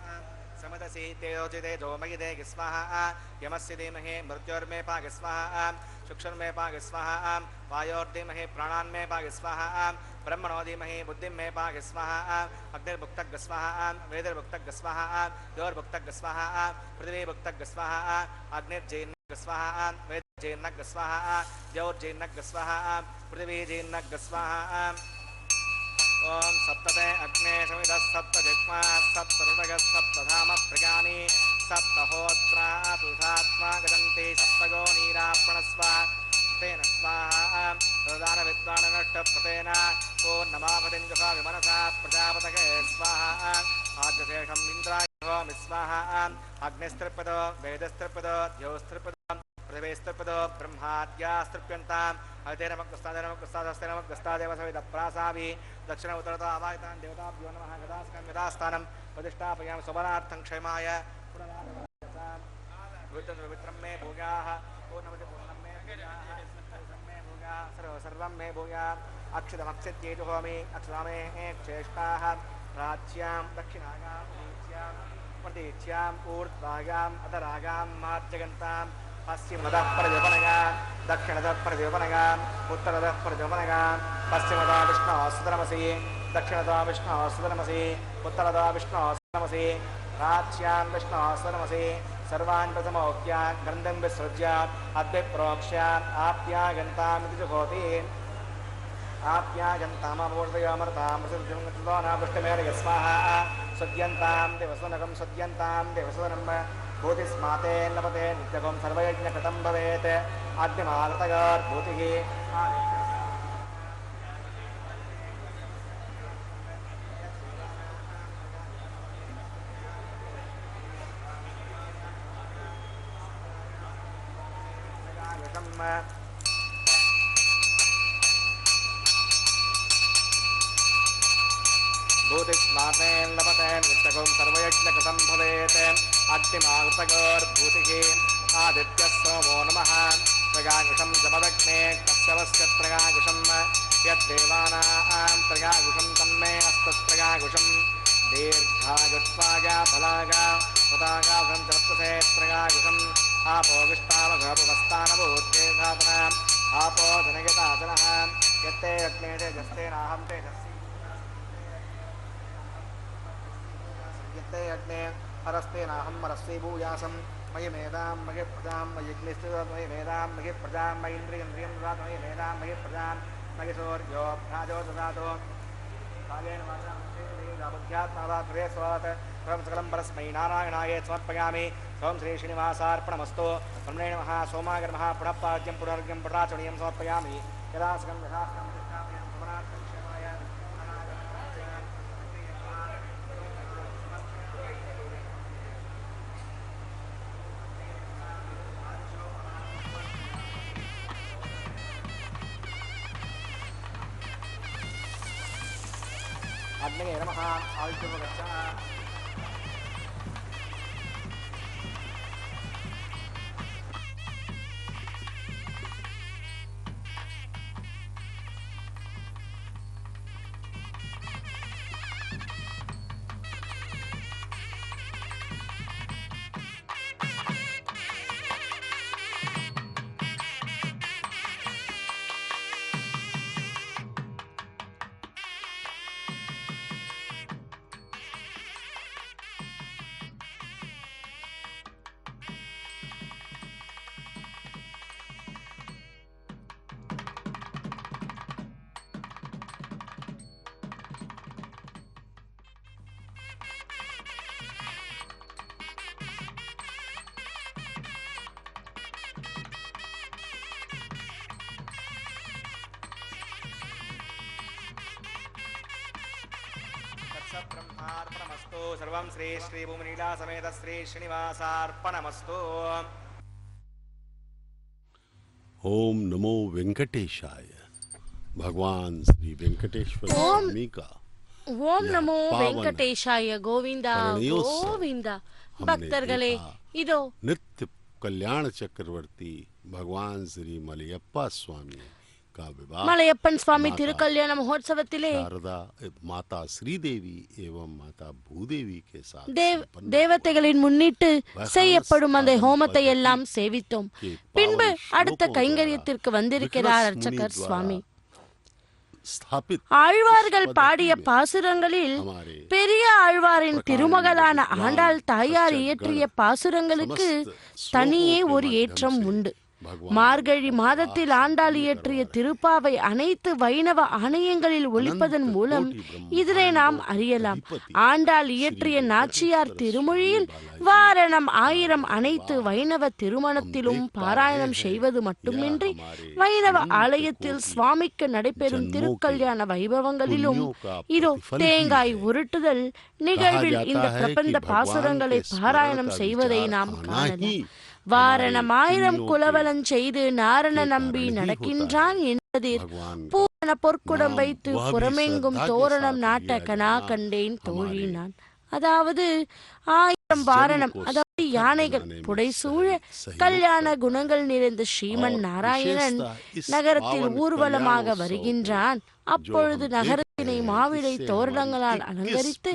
समदसि तेजोचिते जोमयिते स्वाहा यमस्य धीमहि मृत्योर्मे पाग स्वाहा शुक्षुर्मे पाग स्वाहा वायोर्धीमहि प्राणान्मे पाग स्वाहा ब्रह्मणो धीमहि बुद्धिं मे पाहि स्वाहा अग्निर्भुक्तग् स्वाहा वेदिर्भुक्तग् स्वाहा द्योर्भुक्तग् स्वाहा पृथिवीभुक्तग् स्वाहा अग्निर्जैर्नग् स्वाहा वेदिर्जैर्नग् स्वाहा द्योर्जैर्नग् स्वाहा पृथिवीजैर्नग् स्वाहा ओम सप्तते अग्ने समितः सप्तजिह्वा सप्तऋतयः सप्तधाम प्रगानि सप्तहोत्रा पुरुषात्मा गदन्ति सप्तगो नीराप्रणस्व तेन स्वाहा प्रदान विद्वाननष्टप्रतेन पूर्णमापतिञ्जसा विमनसा प्रजापतये स्वाहा आद्यशेषम् इन्द्राय होमि स्वाहा अग्निस्त्रिपदो वेदस्त्रिपदो द्योस्त्रिपदो पृथिवीस्त्रिपदो ब्रह्माद्यास्त्रिप्यन्ताम् हरितेनमग्रस्तादेनमग्रस्तादेव सविदप्रासावि दक्षिण उत्तरतो आवाहितान् देवताभ्यो नमः गदास्थानं प्रतिष्ठापयामि सुबलार्थं क्षेमाय पवित्रं मे भूयाः पूर्णं मे भूयाः सर्वं मे भूयात् अक्षतमक्षत्येजुहोमि अक्षरामे क्षेष्टाः राज्यां दक्षिणायां प्रतीच्याम् ऊर्ध्वायाम् अधरागां मार्जगन्ताम् पश्चिमतः प्रजोपनगा दक्षिणतः प्रजोपनगा उत्तरतः प्रजोपनगा पश्चिमतः विष्णोः सुतनमसि दक्षिणतः विष्णोः सुतनमसि उत्तरतः विष्णोः सुतनमसि राज्यां विष्णोः सुतनमसि सर्वान् प्रथमोक्त्या ग्रन्थं विसृज्य अद्विप्रोक्ष्य आप्यागन्तामिति जुहोति आप्यागन्तामूर्तयोमर्तामृतोनापृष्टमेरय स्वाहा सुद्यन्तां देवसुनकं सुद्यन्तां देवसुनं भूतिस्माते लभते नित्यकं सर्वयज्ञकृतं भवेत् आद्यमागतगर्भूतिः भूतिस्माते लभते नित्यकं सर्वयज्ञकृतं भवेत् अग्निमागतगर्भूतिः आदित्यः सोमो नमः प्रगायुषं जपदग्ने कश्यपस्य प्रगायुषं यद्देवानां प्रगायुषं तन्मे अस्तप्रगायुषं दीर्घायुष्वागा फलागा पतागाभं जपसे प्रगायुषम् आपो विष्टावघपवस्तानभूत्ये धातनाम् आपो धनयताजनः यत्ते अग्ने तेजस्तेनाहं तेजस्वी यत्ते अग्ने हरस्तेनाहं हरस्वी भूयासं मयि मेधां मयि प्रजां मयि अग्निस्थितो मयि मेधां मयि प्रजां मयि इन्द्रियं ददातु मयि मेधां मयि प्रजां मयि सूर्यो राजो ददातु कालेन वाचा बुद्ध्यात्मादात्रे स्वात् सर्वं सकलं परस्मै नारायणाय समर्पयामि सोम श्री श्रीनिवासार्पणमस्तु ब्रह्मणे नमः सोमाय नमः पुनः पाद्यं पुनर्घ्यं पटाचरणीयं समर्पयामि यदा सकलं यथासकलं प्रतिष्ठापयामि भवनार्थं क्षेमाय अग्नये नमः आयुष्यमगच्छः ब्रह्मार्पणमस्तु सर्वं श्री श्री भूमनीला समेत श्री श्रीनिवासार्पणमस्तु।
ओम नमो वेंकटेशाय। भगवान श्री वेंकटेश्वर स्वामी का
ஓம் நமோ வெங்கடேஷாய கோவிந்தா கோவிந்தா பக்தர்களே இதோ
नित्य कल्याण चक्रवर्ती भगवान श्री मलयप्पा स्वामी का विवाह
மலையப்பன் சுவாமி திருக்கல்யாண மகோத்சவத்திலே
शारदा माता श्रीदेवी एवं माता भूदेवी के साथ
தேவதைகளின் முன்னிட்டு செய்யப்படும் அந்த ஹோமத்தை எல்லாம் சேவித்தோம். பின்பு அடுத்த கைங்கரியத்திற்கு வந்திருக்கிறார் அர்ச்சகர் சுவாமி.
स्थापित
ஆழ்வார்கள் பாடிய பாசுரங்களில் பெரிய ஆழ்வாரின் திருமகளான ஆண்டாள் தாயார் இயற்றிய பாசுரங்களுக்கு தனியே ஒரு ஏற்றம் உண்டு. மார்கழி மாதத்தில் ஆண்டாள் இயற்றிய திருப்பாவை அனைத்து வைணவ ஆலயங்களில் ஒலிப்பதன் மூலம் இதனை நாம் அறியலாம். ஆண்டாள் இயற்றிய நாச்சியார் திருமொழியில் வாரணம் 1000 அனைத்து வைணவ திருமணத்திலும் பாராயணம் செய்வது மட்டுமின்றி வைணவ ஆலயத்தில் சுவாமிக்கு நடைபெறும் திருக்கல்யாண வைபவங்களிலும் இதோ தேங்காய் உருட்டுதல் நிகழ்வில் இந்த பிரபந்த பாசுரங்களை பாராயணம் செய்வதை நாம் காணலாம். வாரணம் 1000 குலவலன் செய்து நாரண நம்பி நடக்கின்றான் என்பதில் பூரண பொற்குடம் வைத்து புறமெங்கும் தோரணம் நாட்ட கனா கண்டேன் தோழி நான். அதாவது 1000 வாரணம், அதாவது யானைகள் புடைசூழ கல்யாண குணங்கள் நிறைந்த ஸ்ரீமன் நாராயணன் நகரத்தில் ஊர்வலமாக வருகின்றான். அப்பொழுது நகரத்தினை மாவிடை தோரணங்களால் அலங்கரித்து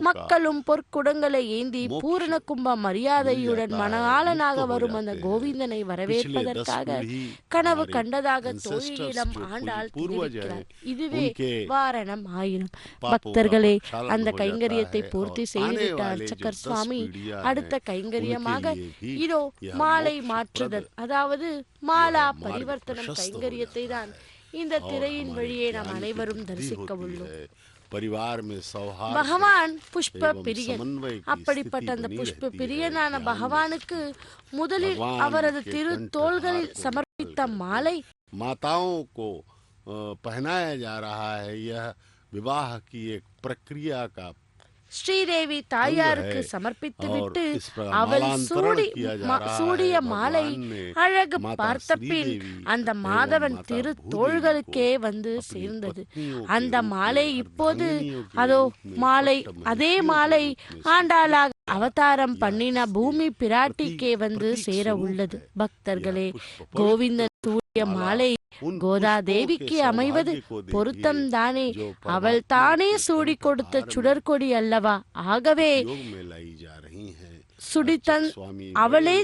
மக்களும் பொற்குடங்களை ஏந்தி பூரண கும்ப மரியாதையுடன் மணாளனாக வரும் அந்த கோவிந்தனை வரவேற்பதற்காக கனவு கண்டதாக தோழியிடம் ஆண்டாள் தெரிவிக்கிறார். இதுவே வாரணம் 1000. பக்தர்களே, அந்த கைங்கரியத்தை பூர்த்தி செய்துவிட்ட அர்ச்சகர் சுவாமி அடுத்த கைங்கரியமாக இதோ மாலை மாற்றுதல், அதாவது மாலா பரிவர்த்தனம் கைங்கரியத்தை தான் இந்த திரையின் வழியே நாம் அனைவரும் தரிசிக்க உள்ளோம். பகவான் புஷ்ப பிரியன். அப்படிப்பட்ட அந்த புஷ்ப பிரியனான பகவானுக்கு முதலில் அவரது திரு தோள்களில் சமர்ப்பித்த மாலை
மாதாओं को पहनाया जा रहा है. यह विवाह की एक प्रक्रिया का
ஸ்ரீதேவி தாயாருக்கு சமர்ப்பித்து விட்டு அவள் சூடிய மாலை அழகு பார்த்த பின் அந்த மாதவன் திரு தோள்களுக்கே வந்து சேர்ந்தது. அந்த மாலை இப்போது அதே மாலை ஆண்டாளாக அவதாரம் பண்ணின பூமி பிராட்டிக்கே வந்து சேர உள்ளது. பக்தர்களே, கோவிந்தன் சூடிய மாலை கோதா தேவிக்கு அமைவது பொருத்தம் தானே. அவள் தானே சூடி கொடுத்த சுடற்கொடி அல்லவா? ஆகவே அவளே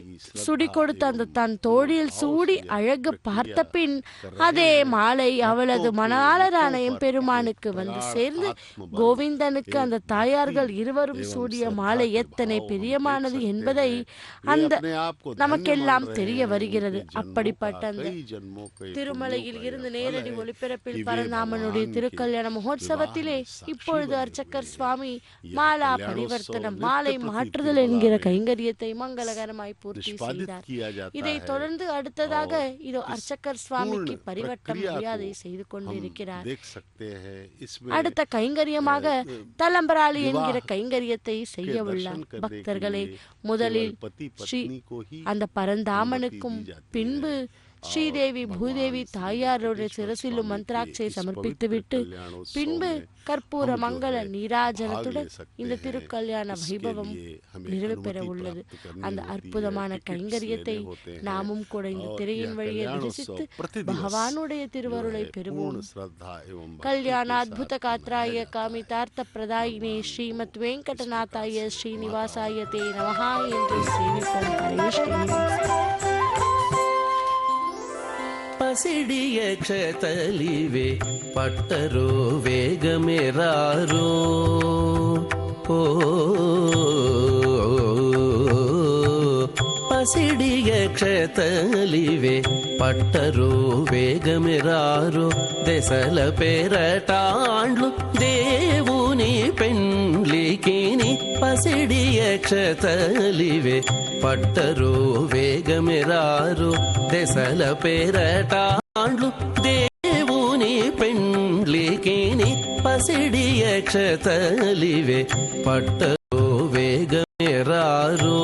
சுடி கொடுத்த அந்த தன் தோழில் சூடி அழகு பார்த்த பின் அதே மாலை அவளது மணாளரான எம்பெருமானுக்கு வந்து சேர்ந்து கோவிந்தனுக்கு அந்த தாயார்கள் இருவரும் சூடிய மாலை எத்தனை பிரியமானது என்பதை நமக்கெல்லாம் தெரிய வருகிறது. அப்படிப்பட்ட அந்த திருமலையில் இருந்து நேரடி ஒளிபரப்பில் பரந்தாமனுடைய திருக்கல்யாண மகோத்சவத்திலே இப்பொழுது அர்ச்சகர் சுவாமி மாலா பரிவர்த்தனம், மாலை மாற்றுதல் என்கிற கைங்கரியத்தை மங்களகரமாய் பூர்த்தி செய்தார். இதை தொடர்ந்து அடுத்ததாக இதோ அர்ச்சகர் சுவாமிக்கு பரிவட்டம் மரியாதை செய்து கொண்டிருக்கிறார். அடுத்த கைங்கரியமாக தலம்பராளி என்கிற கைங்கரியத்தை செய்ய உள்ளார். பக்தர்களே, முதலில் அந்த பரந்தாமனுக்கும் பின்பு ஸ்ரீதேவி பூதேவி தாயாரோட சிரசிலும் மந்திராட்சை சமர்ப்பித்துவிட்டு பின்பு கற்பூர மங்கள நீராஜனத்துடன் இந்த திருக்கல்யாண வைபவம் நிறைவு பெற உள்ளது. அந்த அற்புதமான கைங்கரியத்தை நாமும் கூட இந்த திரையின் வழியை தரிசித்து பகவானுடைய திருவருளை பெறுவோம். கல்யாண அத்புத காத்ராய காமிதார்த்த பிரதாயினே ஸ்ரீமத் வெங்கடநாதாய ஸ்ரீனிவாசாய தே நமஹா என்று சேவிப்போம்.
పసిడియ క్షతలివే పట్టరో వేగమెరారో పసిడియ క్షతలివే పట్టరో వేగమెరారో దశల పేరటాండ్లు దేవుని పెండ్లికిని పసిడియ క్షతలివే పట్టరో వేగమెరారో దశల పేరటాండ్లు దేవుని పెండ్లికిని పసిడియ క్షతలివే పట్టరో వేగమెరారో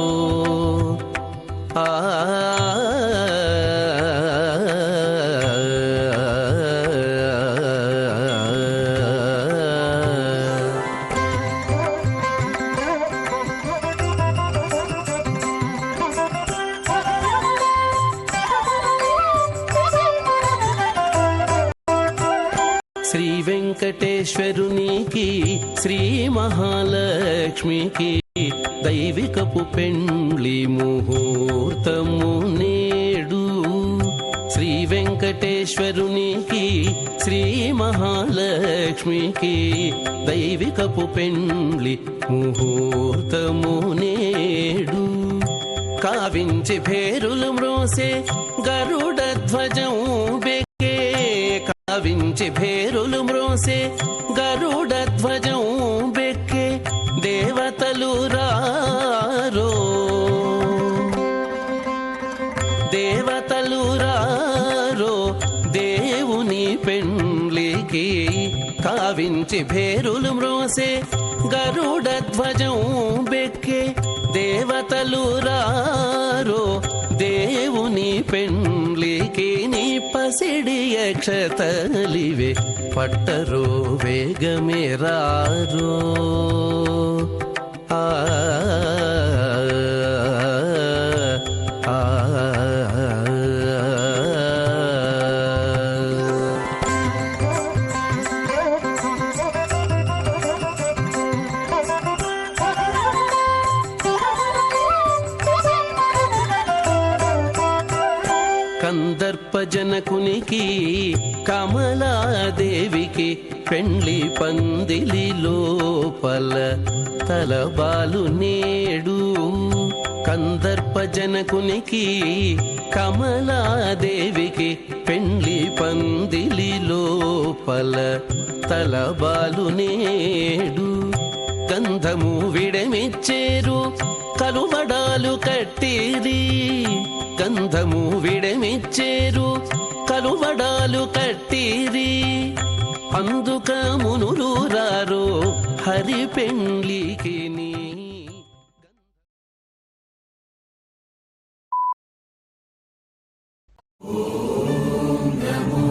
శ్రీ వెంకటేశ్వరునికి శ్రీ మహాలక్ష్మికి దైవికపు పెండ్లి ముహూర్తము నేడు. శ్రీ వెంకటేశ్వరునికి శ్రీ మహాలక్ష్మికి దైవికపు పెండ్లి ముహూర్తము నేడు. కావించి భేరులు మ్రోసే గరుడ ధ్వజం బెక్కే, కావించి భేరులు మ్రోసే గరుడ ధ్వజం బెక్కే, దేవతలు రారో దేవతలు రారో దేవుని పెండ్లికి. కావించి భేరులు మ్రోసే గరుడ ధ్వజం బెక్కే, దేవతలు రారో దేవుని పెండ్లికి. నీ పసిడి అక్షతలివే పట్టరో వేగమే రారో. ఆ కందర్పజనకునికి కమలాదేవికి పెండ్లి పందిలి లోపల తలబాలు నేడు. కందర్పజనకునికి కమలాదేవికి పెండ్లి పందిలి లోపల తలబాలు నేడు. గంధము విడమిచ్చేరు కలువడాలు కట్టిరి, గంధము విడమిచ్చేరు కలువడాలు కట్టిరి. అందుక మునులు రారో హరి పెండ్లికి.
ఓం నమో